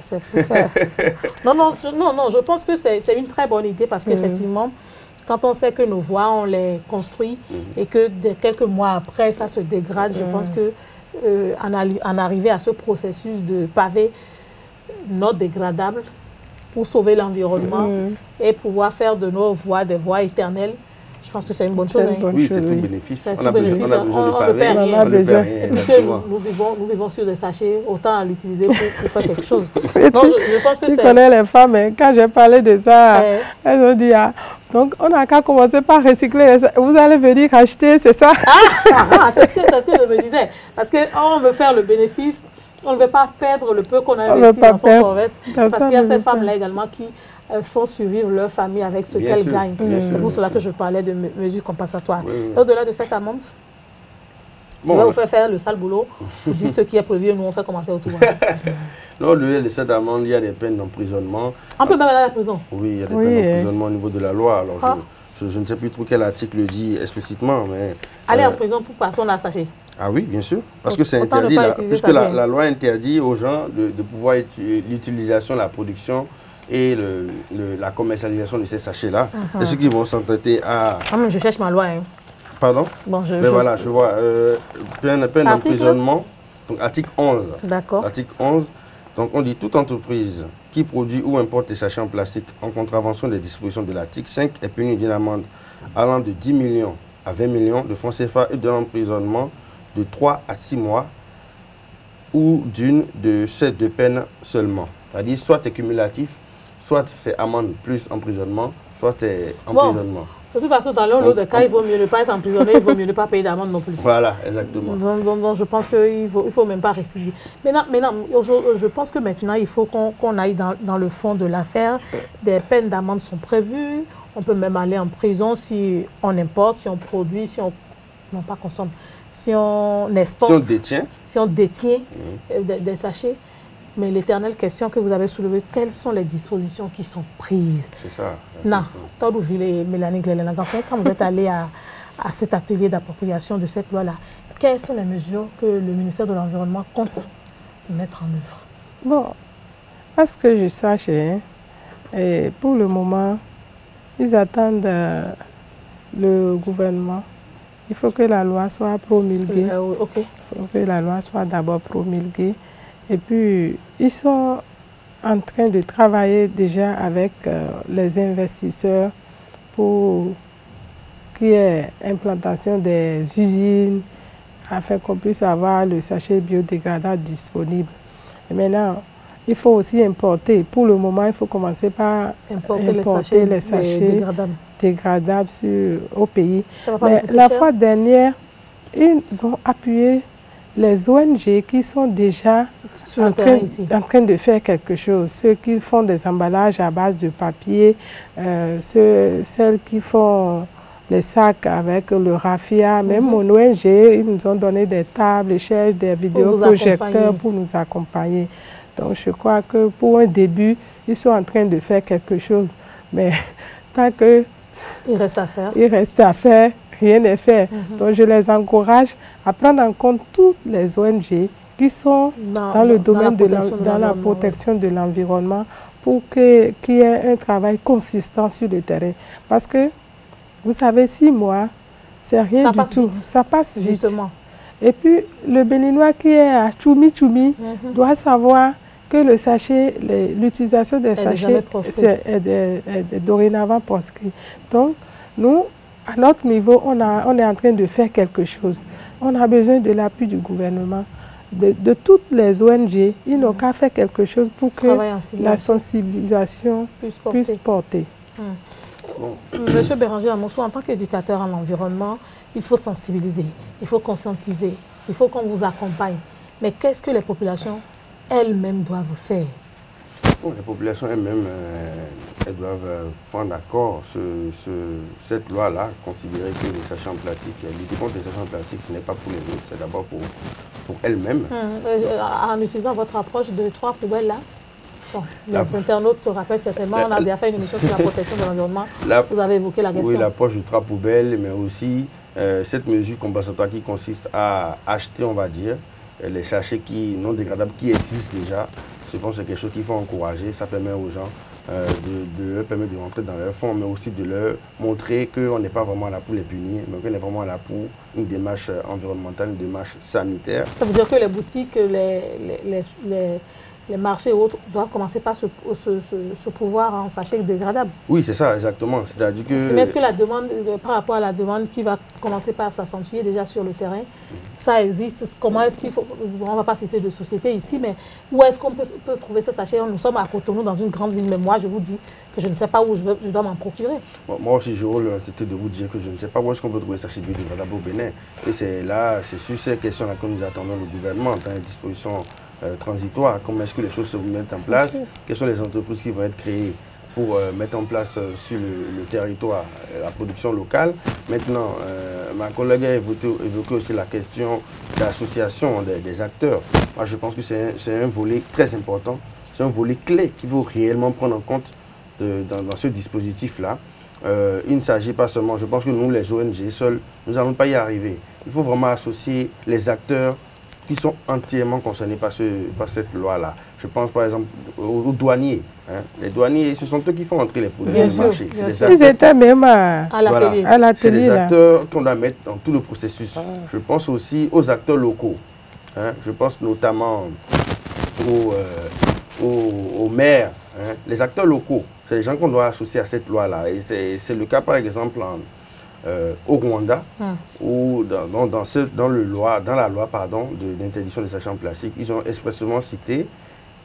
C'est pour faire. Non, je pense que c'est une très bonne idée parce qu'effectivement, quand on sait que nos voies, on les construit et que quelques mois après, ça se dégrade, je pense que en arriver à ce processus de pavé non dégradable, pour sauver l'environnement et pouvoir faire de nos voies des voies éternelles. Je pense que c'est une bonne chose. Oui, c'est tout bénéfice. On a besoin de paver, on ne perd rien. Et puisque nous vivons sur des sachets, autant l'utiliser pour faire quelque chose. Donc, je pense que tu connais les femmes, hein, quand j'ai parlé de ça, elles ont dit, ah, donc on n'a qu'à commencer par recycler. Vous allez venir acheter, c'est ça? C'est ce que je me disais. Parce qu'on veut faire le bénéfice, on ne veut pas perdre le peu qu'on a investi dans son commerce. Parce qu'il y a ces femmes-là également qui font survivre leur famille avec ce qu'elles gagnent. C'est pour cela que je parlais de mesures compensatoires. Au-delà de cette amende, on va vous faire le sale boulot. Vous dites ce qui est prévu et nous on fait commenter autour. Non, au-delà de cette amende, il y a des peines d'emprisonnement. On peut même aller à la prison. Oui, il y a des peines d'emprisonnement au niveau de la loi. Alors je ne sais plus trop quel article le dit explicitement. Mais, aller en prison pour personne à sachet. Ah oui, bien sûr. Parce que c'est interdit, puisque la loi interdit aux gens de pouvoir l'utilisation, la production et la commercialisation de ces sachets-là. Et ceux qui vont s'entêter à... Ah, mais je cherche ma loi. Hein. Pardon? Bon, mais voilà, je vois. Peine d'emprisonnement. Donc, article 11. D'accord. Article 11. Donc, on dit toute entreprise qui produit ou importe des sachets en plastique en contravention des dispositions de l'article 5 est punie d'une amende allant de 10 millions à 20 millions de francs CFA et de l'emprisonnement de 3 à 6 mois ou d'une de ces deux peines seulement. C'est-à-dire, soit c'est cumulatif, soit c'est amende plus emprisonnement, soit c'est emprisonnement. De toute façon, dans l'un des cas, il vaut mieux ne pas être emprisonné, il vaut mieux ne pas payer d'amende non plus. Voilà, exactement. Donc je pense qu'il ne faut même pas récidiver. Maintenant, je pense que maintenant, il faut qu'on aille dans le fond de l'affaire. Des peines d'amende sont prévues. On peut même aller en prison si on importe, si on produit, si on... Non, pas consomme. Si on exporte. Si on détient des sachets. Mais l'éternelle question que vous avez soulevée, quelles sont les dispositions qui sont prises? C'est ça. Non, quand vous êtes allé à cet atelier d'appropriation de cette loi-là, quelles sont les mesures que le ministère de l'Environnement compte mettre en œuvre? Bon, à ce que je sache, et pour le moment, ils attendent le gouvernement. Il faut que la loi soit promulguée. Il faut que la loi soit d'abord promulguée. Et puis, ils sont en train de travailler déjà avec les investisseurs pour qu'il y ait implantation des usines afin qu'on puisse avoir le sachet biodégradable disponible. Et maintenant, il faut aussi importer. Pour le moment, il faut commencer par importer les sachets dégradables au pays. Mais la fois dernière, ils ont appuyé les ONG qui sont déjà en train de faire quelque chose, ceux qui font des emballages à base de papier, celles qui font les sacs avec le raffia, même mon ONG, ils nous ont donné des tables, des chaises, des vidéoprojecteurs pour nous accompagner. Donc je crois que pour un début, ils sont en train de faire quelque chose. Mais tant que... Il reste à faire. Il reste à faire. Rien n'est fait. Donc, je les encourage à prendre en compte toutes les ONG qui sont dans le domaine de la protection de l'environnement pour qu'il y ait un travail consistant sur le terrain. Parce que, vous savez, 6 mois, c'est rien du tout. Ça passe vite. Justement. Et puis, le Béninois qui est à Tchoumi doit savoir que le sachet, l'utilisation des sachets est dorénavant proscrit. Donc, nous, à notre niveau, on est en train de faire quelque chose. On a besoin de l'appui du gouvernement, de toutes les ONG. Ils n'ont qu'à faire quelque chose pour que la sensibilisation puisse porter. Monsieur Béranger Amosso, en tant qu'éducateur en environnement, il faut sensibiliser, il faut conscientiser, il faut qu'on vous accompagne. Mais qu'est-ce que les populations elles-mêmes doivent faire? Bon, les populations elles-mêmes, elles doivent prendre accord sur cette loi-là, considérer que les sachets en plastique, lutter contre les sachets en plastique, ce n'est pas pour les autres, c'est d'abord pour elles-mêmes. En utilisant votre approche de 3 poubelles là, bon, les internautes se rappellent certainement, on a déjà fait une émission sur la protection de l'environnement, vous avez évoqué la question. Oui, l'approche de 3 poubelles, mais aussi cette mesure compensatoire qui consiste à acheter, on va dire, les sachets non dégradables qui existent déjà. Je pense que c'est quelque chose qu'il faut encourager. Ça permet aux gens de leur permettre de rentrer dans leur fonds, mais aussi de leur montrer qu'on n'est pas vraiment là pour les punir, mais qu'on est vraiment là pour une démarche environnementale, une démarche sanitaire. Ça veut dire que les boutiques, les marchés et autres doivent commencer par se pouvoir en sachet dégradable. Oui, c'est ça, exactement. C'est-à-dire que... Mais est-ce que la demande, par rapport à la demande qui va commencer par s'accentuer déjà sur le terrain, ça existe? Comment est-ce qu'il faut... On ne va pas citer de société ici, mais où est-ce qu'on peut trouver ce sachet? Nous sommes à Cotonou, dans une grande ville, mais moi, je vous dis que je ne sais pas où je dois m'en procurer. Bon, moi aussi, j'aurais l'honnêteté de vous dire que je ne sais pas où est-ce qu'on peut trouver ce sachet biodégradable au Bénin. Et c'est là, c'est sur ces questions-là que nous attendons le gouvernement dans les dispositions transitoires. Comment est-ce que les choses se mettent en place? Quelles sont les entreprises qui vont être créées pour mettre en place sur le territoire la production locale? Maintenant, ma collègue a évoqué aussi la question d'association des acteurs. Moi, je pense que c'est un volet très important. C'est un volet clé qu'il faut réellement prendre en compte dans ce dispositif-là. Il ne s'agit pas seulement, je pense que nous, les ONG seuls, nous n'allons pas y arriver. Il faut vraiment associer les acteurs qui sont entièrement concernés par cette loi-là. Je pense par exemple aux douaniers. Hein. Les douaniers, ce sont eux qui font entrer les produits sur le marché. Ils étaient même à l'atelier. C'est des acteurs qu'on doit mettre dans tout le processus. Je pense aussi aux acteurs locaux. Hein. Je pense notamment aux maires. Hein. Les acteurs locaux, c'est les gens qu'on doit associer à cette loi-là. Et c'est le cas par exemple au Rwanda, où dans la loi d'interdiction des sachets en plastique, ils ont expressément cité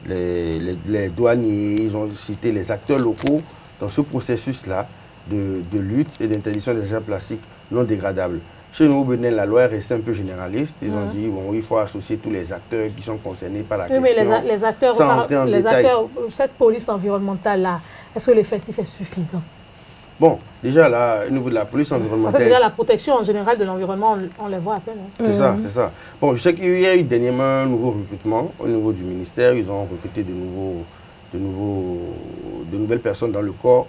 les douaniers, ils ont cité les acteurs locaux dans ce processus-là de lutte et d'interdiction des sachets en plastique non dégradables. Chez nous, au Bénin, la loi est restée un peu généraliste. Ils ont dit bon, il faut associer tous les acteurs qui sont concernés par la question. Mais les acteurs, cette police environnementale-là, est-ce que l'effectif est suffisant? Bon, déjà là, au niveau de la police environnementale... Parce que déjà la protection en général de l'environnement, on les voit à peine. Hein. C'est ça, c'est ça. Bon, je sais qu'il y a eu dernièrement un nouveau recrutement au niveau du ministère. Ils ont recruté de nouvelles personnes dans le corps,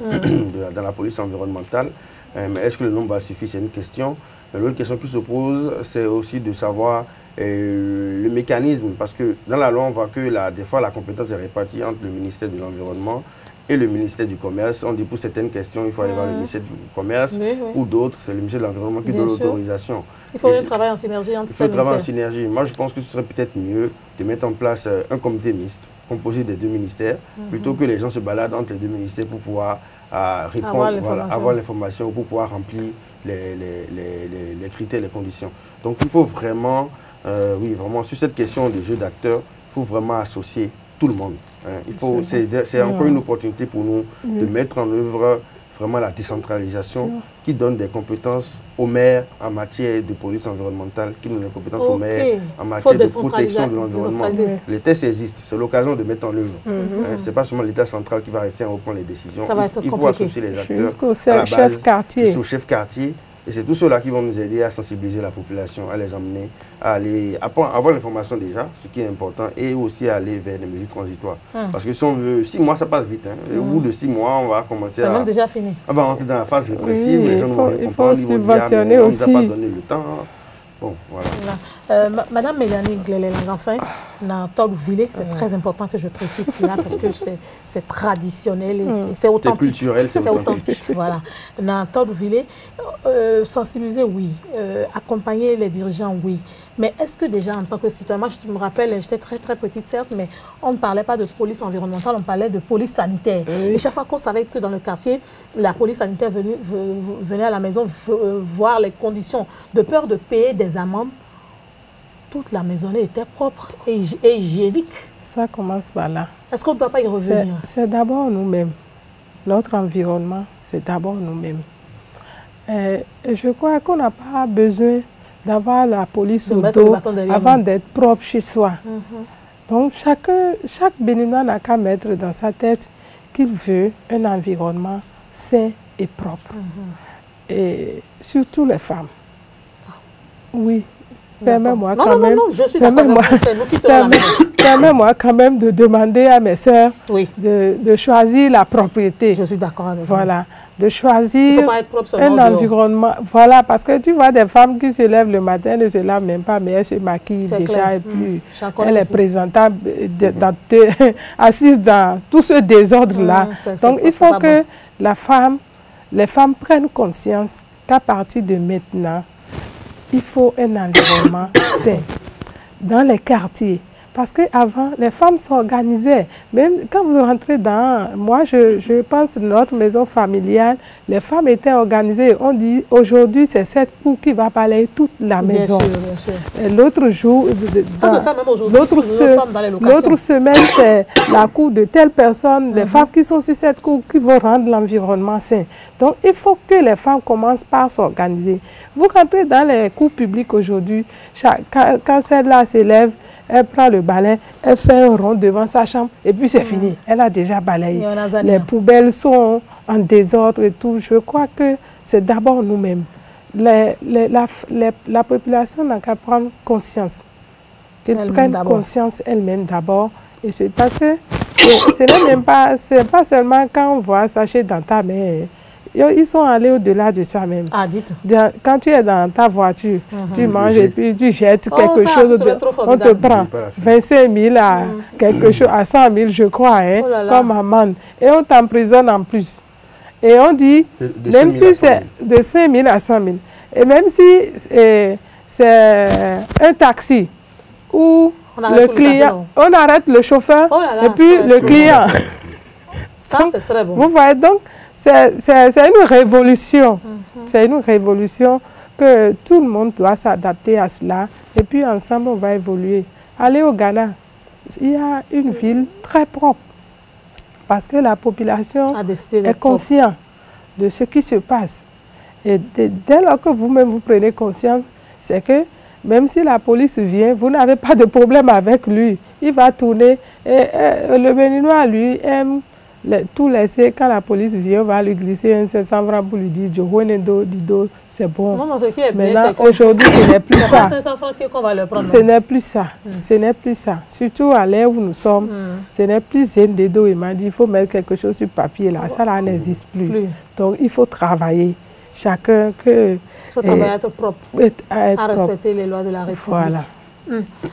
dans la police environnementale. Mais est-ce que le nombre va suffire? C'est une question. L'autre question qui se pose, c'est aussi de savoir le mécanisme. Parce que dans la loi, on voit que des fois, la compétence est répartie entre le ministère de l'Environnement et le ministère du Commerce. On dit pour certaines questions, il faut aller voir le ministère du Commerce, ou d'autres, c'est le ministère de l'Environnement qui donne l'autorisation. Il faut un travail en synergie entre ces ministères. Il faut travailler en synergie. Moi, je pense que ce serait peut-être mieux de mettre en place un comité mixte composé des deux ministères, plutôt que les gens se baladent entre les deux ministères pour pouvoir répondre, avoir l'information, pour pouvoir remplir les critères, les conditions. Donc, il faut vraiment, oui, vraiment, sur cette question de jeu d'acteurs, il faut vraiment associer tout le monde. Hein. C'est encore une opportunité pour nous de mettre en œuvre vraiment la décentralisation qui donne des compétences aux maires en matière de police environnementale, qui donne des compétences aux maires en matière de protection de l'environnement. Les tests existent, c'est l'occasion de mettre en œuvre. Hein. Ce n'est pas seulement l'État central qui va rester en haut prendre les décisions. Il faut associer les acteurs jusqu'au chef quartier. Jusqu'au chef quartier. Et c'est tous ceux-là qui vont nous aider à sensibiliser la population, à les emmener, à avoir l'information déjà, ce qui est important, et aussi à aller vers les mesures transitoires. Parce que si on veut, 6 mois, ça passe vite. Hein. Au bout de 6 mois, on va commencer à... déjà fini. On va rentrer dans la phase répressive, les gens vont rien comprendre, ils vont dire, on ne nous a pas donné le temps. Bon, voilà. Madame Mélanie Glélé-Langanfin, dans Tordou-Villé, c'est très important que je précise cela parce que c'est traditionnel et c'est authentique. C'est culturel, c'est authentique. Voilà. Dans Tordou-Villé, sensibiliser, oui. Accompagner les dirigeants, oui. Mais est-ce que déjà, en tant que citoyen, moi je me rappelle, j'étais très petite certes, mais on ne parlait pas de police environnementale, on parlait de police sanitaire. Et chaque fois qu'on savait que dans le quartier, la police sanitaire venait à la maison voir les conditions, de peur de payer des amendes, toute la maisonnée était propre et hygiénique. Ça commence par là. Est-ce qu'on ne doit pas y revenir? C'est d'abord nous-mêmes. Notre environnement, c'est d'abord nous-mêmes. Je crois qu'on n'a pas besoin d'avoir la police au dos avant d'être propre chez soi. Donc chaque Béninois n'a qu'à mettre dans sa tête qu'il veut un environnement sain et propre. Et surtout les femmes. Oui. Permets-moi quand même. Je suis d'accord. Permets-moi quand même de demander à mes sœurs de choisir la propriété. Je suis d'accord avec vous. Voilà. De choisir un environnement. Voilà, parce que tu vois des femmes qui se lèvent le matin, ne se lavent même pas, mais elles se maquillent déjà et puis elle est présentable, assise dans tout ce désordre-là. Donc il faut que les femmes prennent conscience qu'à partir de maintenant, il faut un environnement sain dans les quartiers. Parce qu'avant, les femmes s'organisaient. Même quand vous rentrez dans... Moi, je pense notre maison familiale, les femmes étaient organisées. On dit, aujourd'hui, c'est cette cour qui va balayer toute la maison. Bien sûr. L'autre jour... L'autre semaine, c'est la cour de telle personne, les femmes qui sont sur cette cour qui vont rendre l'environnement sain. Donc, il faut que les femmes commencent par s'organiser. Vous rentrez dans les cours publics aujourd'hui, quand celle-là s'élève, elle prend le balai, elle fait un rond devant sa chambre et puis c'est fini. Elle a déjà balayé. Les poubelles sont en désordre et tout. Je crois que c'est d'abord nous-mêmes. La population n'a qu'à prendre conscience. Qu'elle prenne conscience elle-même d'abord. Parce que ce n'est même pas, pas seulement quand on voit sachet dans ta main. Ils sont allés au-delà de ça même. Ah, dites. Quand tu es dans ta voiture, tu manges et puis tu jettes quelque chose. On te prend 25 000 à quelque chose, à 100 000, je crois, hein, comme amende. Et on t'emprisonne en plus. Et on dit, même si c'est de 5 000 à 100 000, et même si c'est un taxi où le client, on arrête le chauffeur et puis le client. Ça, c'est très bon. Vous voyez, donc, c'est une révolution. C'est une révolution que tout le monde doit s'adapter à cela. Et puis ensemble, on va évoluer. Allez au Ghana, il y a une ville très propre. Parce que la population est consciente de ce qui se passe. Et dès lors que vous-même vous prenez conscience, c'est que même si la police vient, vous n'avez pas de problème avec lui. Il va tourner. Et le Béninois, lui, aime tout laisser. Quand la police vient, on va lui glisser un 500 francs pour lui dire « Dido, c'est bon ». Maintenant, aujourd'hui, ce n'est plus ça. Ce n'est plus ça. Ce n'est plus ça. Surtout à l'ère où nous sommes, ce n'est plus un dedo. Il m'a dit il faut mettre quelque chose sur papier. Là. Ça là n'existe plus. Donc, il faut travailler. Chacun que... Il faut travailler à être propre, à respecter les lois de la République. Voilà.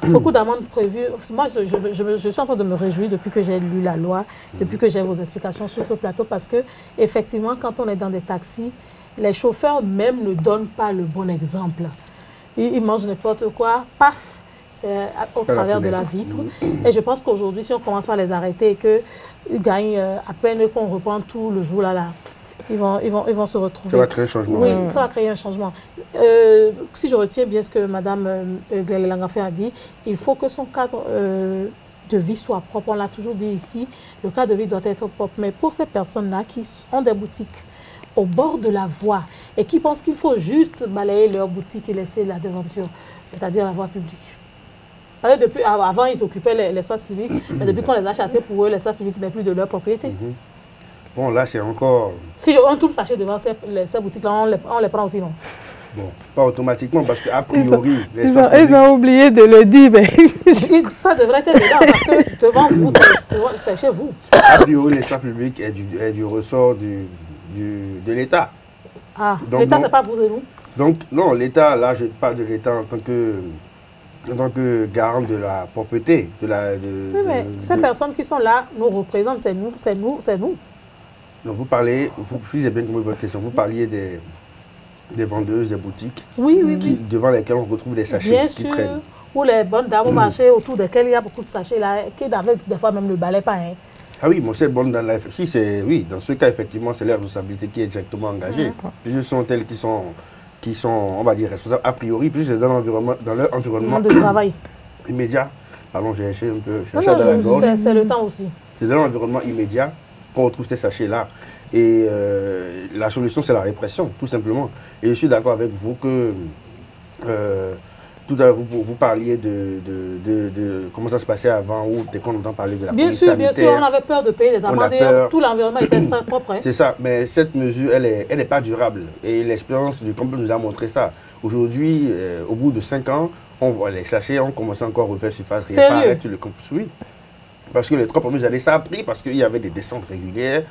Beaucoup d'amendes prévues. Moi, je suis en train de me réjouir depuis que j'ai lu la loi, depuis que j'ai vos explications sur ce plateau, parce que effectivement, quand on est dans des taxis, les chauffeurs même ne donnent pas le bon exemple. Ils mangent n'importe quoi, paf, c'est au travers de la vitre. Et je pense qu'aujourd'hui, si on commence par les arrêter et qu'ils gagnent à peine qu'on reprend tout le jour là, ils vont se retrouver. Ça va créer un changement. Oui, ça va créer un changement. Si je retiens bien ce que Mme Langafé a dit, il faut que son cadre de vie soit propre. On l'a toujours dit ici, le cadre de vie doit être propre. Mais pour ces personnes-là qui ont des boutiques au bord de la voie et qui pensent qu'il faut juste balayer leur boutique et laisser la devanture, c'est-à-dire la voie publique. Depuis, avant, ils occupaient l'espace public, mais depuis qu'on les a chassés pour eux, l'espace public n'est plus de leur propriété. Bon, là, c'est encore... Si on trouve sachet devant ces boutiques-là, on les prend aussi, non? Bon, pas automatiquement, parce qu'a priori... Ils ont oublié de le dire, mais... Ça devrait être dedans, parce que devant vous, c'est chez vous. A priori, l'espace public est du ressort de l'État. Ah, l'État, c'est pas vous et nous? Donc, non, l'État, là, je parle de l'État en tant que garant de la propreté. Oui, mais ces personnes qui sont là nous représentent, c'est nous. Donc, vous précisez bien comment votre question. Vous parliez des vendeuses, des boutiques, devant lesquelles on retrouve des sachets qui traînent. Ou les bonnes dames au marché autour desquelles il y a beaucoup de sachets là, qui avec des fois même le balai pas. Hein. Ah oui, mon cher bonne dans la oui, dans ce cas, effectivement, c'est leur responsabilité qui est directement engagée. Ce sont elles qui sont, on va dire, responsables a priori, plus c'est dans leur environnement de travail immédiat. Pardon, j'ai cherché un peu dans la gorge. C'est le temps aussi. C'est dans l'environnement immédiat qu'on retrouve ces sachets-là. Et la solution, c'est la répression, tout simplement. Et je suis d'accord avec vous que tout à l'heure, vous parliez de comment ça se passait avant, ou dès qu'on entend parler de la police sanitaire. Bien sûr, on avait peur de payer les amendes. Tout l'environnement était très propre. Hein. C'est ça, mais cette mesure, elle n'est pas durable. Et l'expérience du campus nous a montré ça. Aujourd'hui, au bout de 5 ans, les sachets ont commencé encore à refaire surface. Réapparaître sur le campus, oui. Parce que les 3 premières années, ça a pris parce qu'il y avait des descentes régulières,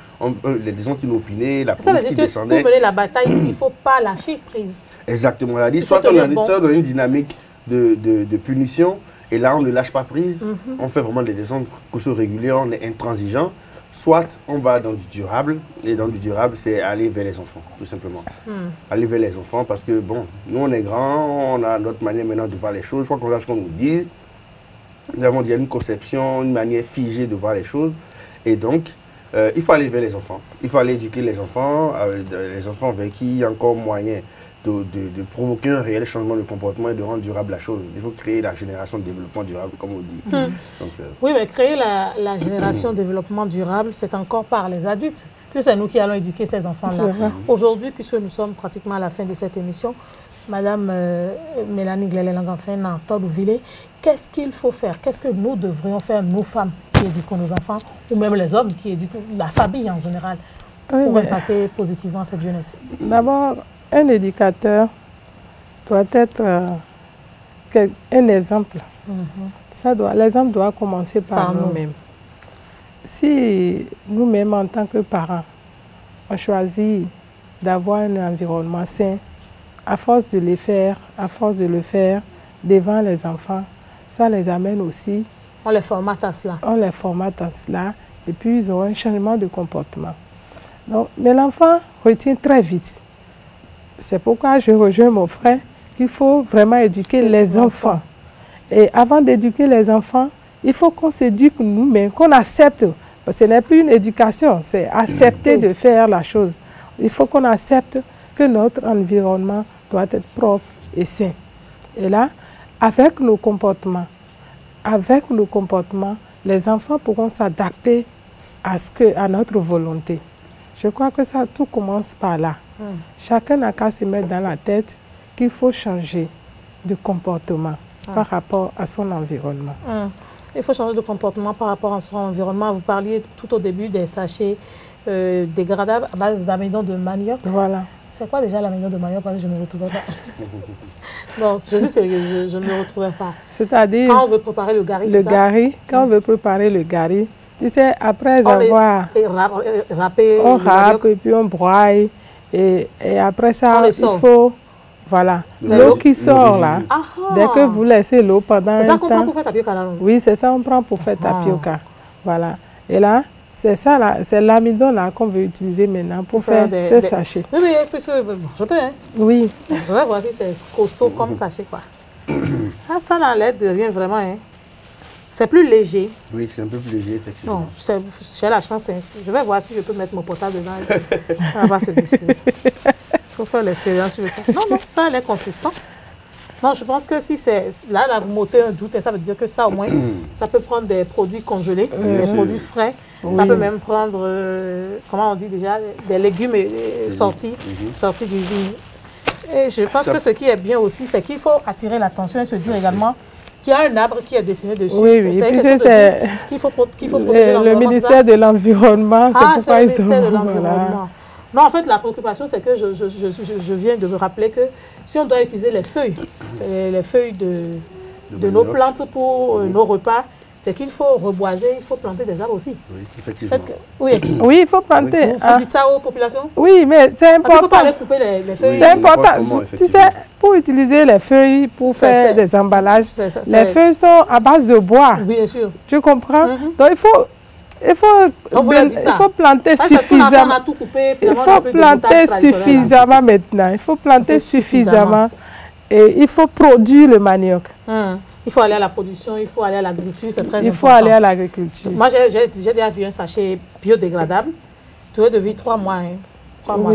les descentes inopinés, la police qui descendait. Pour mener la bataille, il ne faut pas lâcher prise. Exactement, elle a dit, soit on est dans une dynamique de punition, et là on ne lâche pas prise, on fait vraiment des descentes régulières, on est intransigeant, soit on va dans du durable, et dans du durable, c'est aller vers les enfants, tout simplement. Aller vers les enfants, parce que bon, nous on est grands, on a notre manière maintenant de voir les choses, je crois qu'on a ce qu'on nous dit. Nous avons dit, il y a une conception, une manière figée de voir les choses. Et donc, il faut aller vers les enfants. Il faut aller éduquer les enfants avec qui il y a encore moyen de provoquer un réel changement de comportement et de rendre durable la chose. Il faut créer la génération de développement durable, comme on dit. Donc, oui, mais créer la génération de développement durable, c'est encore par les adultes. Puis c'est nous qui allons éduquer ces enfants-là. Aujourd'hui, puisque nous sommes pratiquement à la fin de cette émission, Madame Mélanie Glélé-Langanfin, Nantodouville, qu'est-ce qu'il faut faire? Qu'est-ce que nous devrions faire, nous femmes qui éduquons nos enfants, ou même les hommes qui éduquent la famille en général, pour impacter positivement cette jeunesse? D'abord, un éducateur doit être un exemple. L'exemple doit commencer par nous-mêmes. Si nous-mêmes, en tant que parents, on choisit d'avoir un environnement sain, à force de le faire devant les enfants, ça les amène aussi. On les formate à cela. On les formate à cela et puis ils auront un changement de comportement. Donc, mais l'enfant retient très vite. C'est pourquoi je rejoins mon frère qu'il faut vraiment éduquer les enfants. Et avant d'éduquer les enfants, il faut qu'on s'éduque nous-mêmes, qu'on accepte. Parce que ce n'est plus une éducation, c'est accepter de faire la chose. Il faut qu'on accepte que notre environnement doit être propre et sain. Et là, avec nos comportements, les enfants pourront s'adapter à notre volonté. Je crois que ça, tout commence par là. Chacun n'a qu'à se mettre dans la tête qu'il faut changer de comportement par rapport à son environnement. Il faut changer de comportement par rapport à son environnement. Vous parliez tout au début des sachets dégradables à base d'amidon de manioc. Voilà. C'est quoi déjà l'amidon de manioc? Parce que je ne me retrouvais pas. Non, je suis sérieuse, je ne me retrouvais pas. C'est-à-dire... Quand on veut préparer le gari, le gari, quand on veut préparer le gari, tu sais, après avoir... On râpe et puis on broie. Et après ça, il faut... Voilà. L'eau qui sort là, dès que vous laissez l'eau pendant un temps... C'est ça qu'on prend pour faire tapioca là? Oui, c'est ça qu'on prend pour faire tapioca. Voilà. Et là, c'est ça là, c'est l'amidon là qu'on veut utiliser maintenant pour faire ce sachet. Oui, mais puisque je peux, hein? Oui. Je vais voir si c'est costaud comme sachet, quoi. Ah, ça n'enlève de rien vraiment, hein? C'est plus léger. Oui, c'est un peu plus léger, effectivement. Non, j'ai la chance. Je vais voir si je peux mettre mon portable dedans. Ça va se déchirer. Il faut faire l'expérience. Non, non, ça, elle est consistant. Non, je pense que si c'est... Là, vous m'ôtez un doute, et ça veut dire que ça, au moins, ça peut prendre des produits congelés, des produits frais. Ça peut même prendre, comment on dit déjà, des légumes sortis d'usine. Et je pense que ce qui est bien aussi, c'est qu'il faut attirer l'attention et se dire également qu'il y a un arbre qui est dessiné dessus. Oui, oui. Qu'il faut protéger le ministère de l'Environnement, c'est pourquoi ils sont... le ministère de l'Environnement. Non, en fait, la préoccupation, c'est que je viens de me rappeler que si on doit utiliser les feuilles de nos plantes pour nos repas, c'est qu'il faut reboiser, il faut planter des arbres aussi. Oui, effectivement. Oui, il faut planter. Vous dites ça aux populations? Oui, mais c'est important. Il ne faut pas aller couper les feuilles. C'est important. Tu sais, pour utiliser les feuilles, pour faire des emballages, les feuilles sont à base de bois. Oui, bien sûr. Tu comprends? Donc, il faut planter suffisamment. Il faut planter suffisamment maintenant. Il faut planter suffisamment. Et il faut produire le manioc. Il faut aller à la production, il faut aller à l'agriculture, c'est très important. Il faut aller à l'agriculture. Moi, j'ai déjà vu un sachet biodégradable. Durée de vie 3 mois. 3 mois,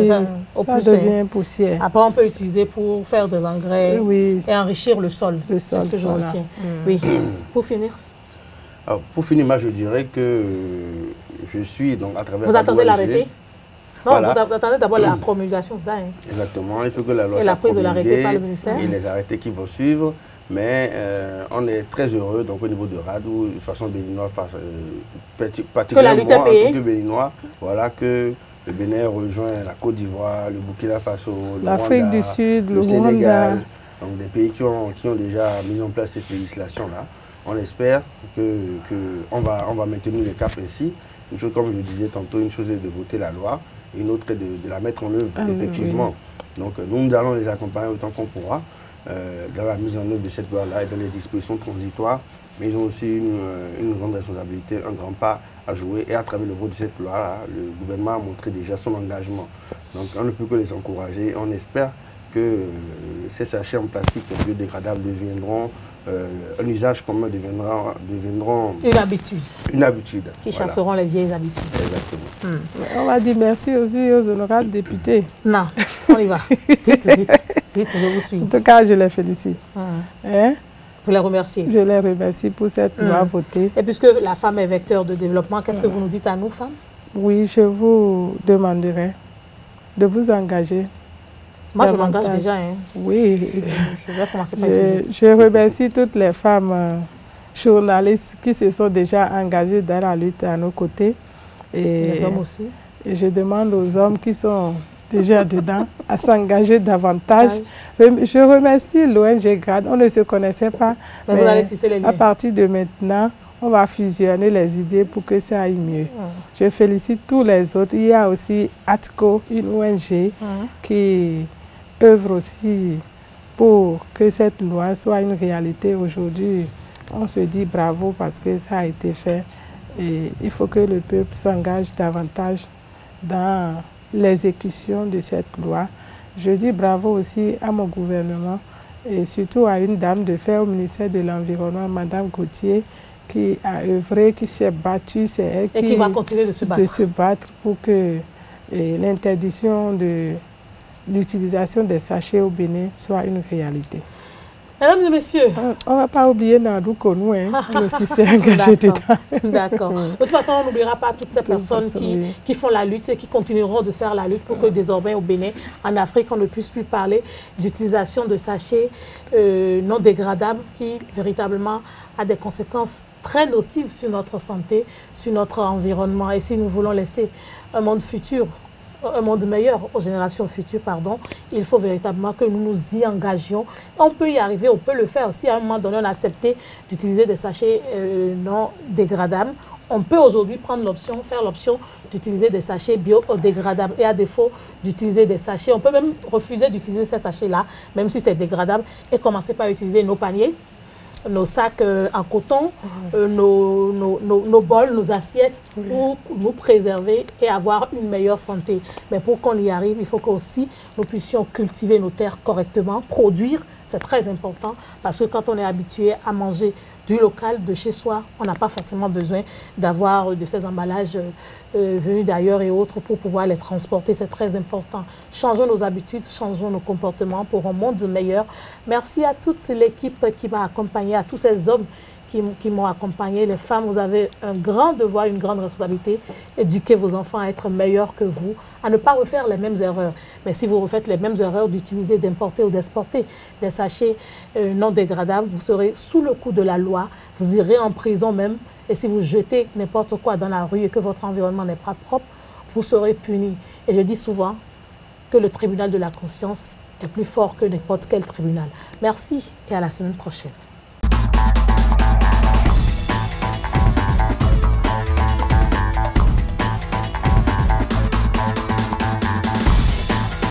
ça devient poussière. Après, on peut utiliser pour faire des engrais et enrichir le sol. Le sol, c'est ce que je retiens. Oui. Pour finir. Alors, pour finir, moi, je dirais que je suis donc à travers... Vous attendez l'arrêté? Non, voilà. Vous attendez d'abord la promulgation, ça. Hein. Exactement, il faut que la loi soit promulguée par le ministère. Et les arrêtés qui vont suivre. Mais on est très heureux donc, au niveau de RAD, ou de façon béninoise, particulièrement moi, en tant que béninois, voilà, que le Bénin rejoint la Côte d'Ivoire, le Burkina Faso, l'Afrique du Sud, le Sénégal, donc des pays qui ont déjà mis en place cette législation-là. On espère qu'on va maintenir le cap ainsi. Une chose, comme je le disais tantôt, une chose est de voter la loi, et une autre est de la mettre en œuvre, effectivement. Donc nous allons les accompagner autant qu'on pourra dans la mise en œuvre de cette loi-là et dans les dispositions transitoires, mais ils ont aussi une grande responsabilité, un grand pas à jouer. Et à travers le vote de cette loi-là, le gouvernement a montré déjà son engagement. Donc on ne peut que les encourager. On espère que ces sachets en plastique biodégradables deviendront, un usage commun deviendront une habitude. Une habitude. Qui chasseront les vieilles habitudes. Exactement. On va dire merci aussi aux honorables députés. Non, on y va. Dites, je vous suis. En tout cas, je les félicite. Hein? Vous les remerciez. Je les remercie pour cette loi votée. Et puisque la femme est vecteur de développement, qu'est-ce que vous nous dites à nous, femmes? Oui, je vous demanderai de vous engager. Moi, je m'engage déjà. Hein. Oui. Je vais commencer par utiliser. Je remercie toutes les femmes journalistes qui se sont déjà engagées dans la lutte à nos côtés. Et les hommes aussi. Et je demande aux hommes qui sont déjà dedans à s'engager davantage. Je remercie l'ONG GRAD. On ne se connaissait pas. Mais vous allez tisser les liens. À partir de maintenant, on va fusionner les idées pour que ça aille mieux. Je félicite tous les autres. Il y a aussi ATCO, une ONG qui œuvre aussi pour que cette loi soit une réalité aujourd'hui. On se dit bravo parce que ça a été fait. Et il faut que le peuple s'engage davantage dans l'exécution de cette loi. Je dis bravo aussi à mon gouvernement et surtout à une dame de fer au ministère de l'Environnement, Madame Gauthier, qui a œuvré, qui s'est battue, c'est elle qui va continuer de se battre pour que l'interdiction de l'utilisation des sachets au Bénin soit une réalité. Mesdames et messieurs, on ne va pas oublier Nadou Konou, hein, elle aussi s'est engagée dedans. D'accord. De toute façon, on n'oubliera pas toutes ces personnes qui font la lutte et qui continueront de faire la lutte pour que désormais au Bénin, en Afrique, on ne puisse plus parler d'utilisation de sachets non dégradables qui véritablement a des conséquences très nocives sur notre santé, sur notre environnement. Et si nous voulons laisser un monde futur, un monde meilleur aux générations futures, pardon, il faut véritablement que nous nous y engagions. On peut y arriver, on peut le faire. Si à un moment donné on a accepté d'utiliser des sachets non dégradables, on peut aujourd'hui prendre l'option, faire l'option d'utiliser des sachets biodégradables. Et à défaut d'utiliser des sachets, on peut même refuser d'utiliser ces sachets-là, même si c'est dégradable, et commencer par utiliser nos paniers, nos sacs en coton, nos bols, nos assiettes, pour nous préserver et avoir une meilleure santé. Mais pour qu'on y arrive, il faut qu'aussi nous puissions cultiver nos terres correctement, produire, c'est très important, parce que quand on est habitué à manger du local, de chez soi, on n'a pas forcément besoin d'avoir de ces emballages venus d'ailleurs et autres pour pouvoir les transporter. C'est très important. Changeons nos habitudes, changeons nos comportements pour un monde meilleur. Merci à toute l'équipe qui m'a accompagné, à tous ces hommes qui m'ont accompagné. Les femmes, vous avez un grand devoir, une grande responsabilité, éduquer vos enfants à être meilleurs que vous, à ne pas refaire les mêmes erreurs. Mais si vous refaites les mêmes erreurs d'utiliser, d'importer ou d'exporter des sachets non dégradables, vous serez sous le coup de la loi, vous irez en prison même. Et si vous jetez n'importe quoi dans la rue et que votre environnement n'est pas propre, vous serez puni. Et je dis souvent que le tribunal de la conscience est plus fort que n'importe quel tribunal. Merci et à la semaine prochaine.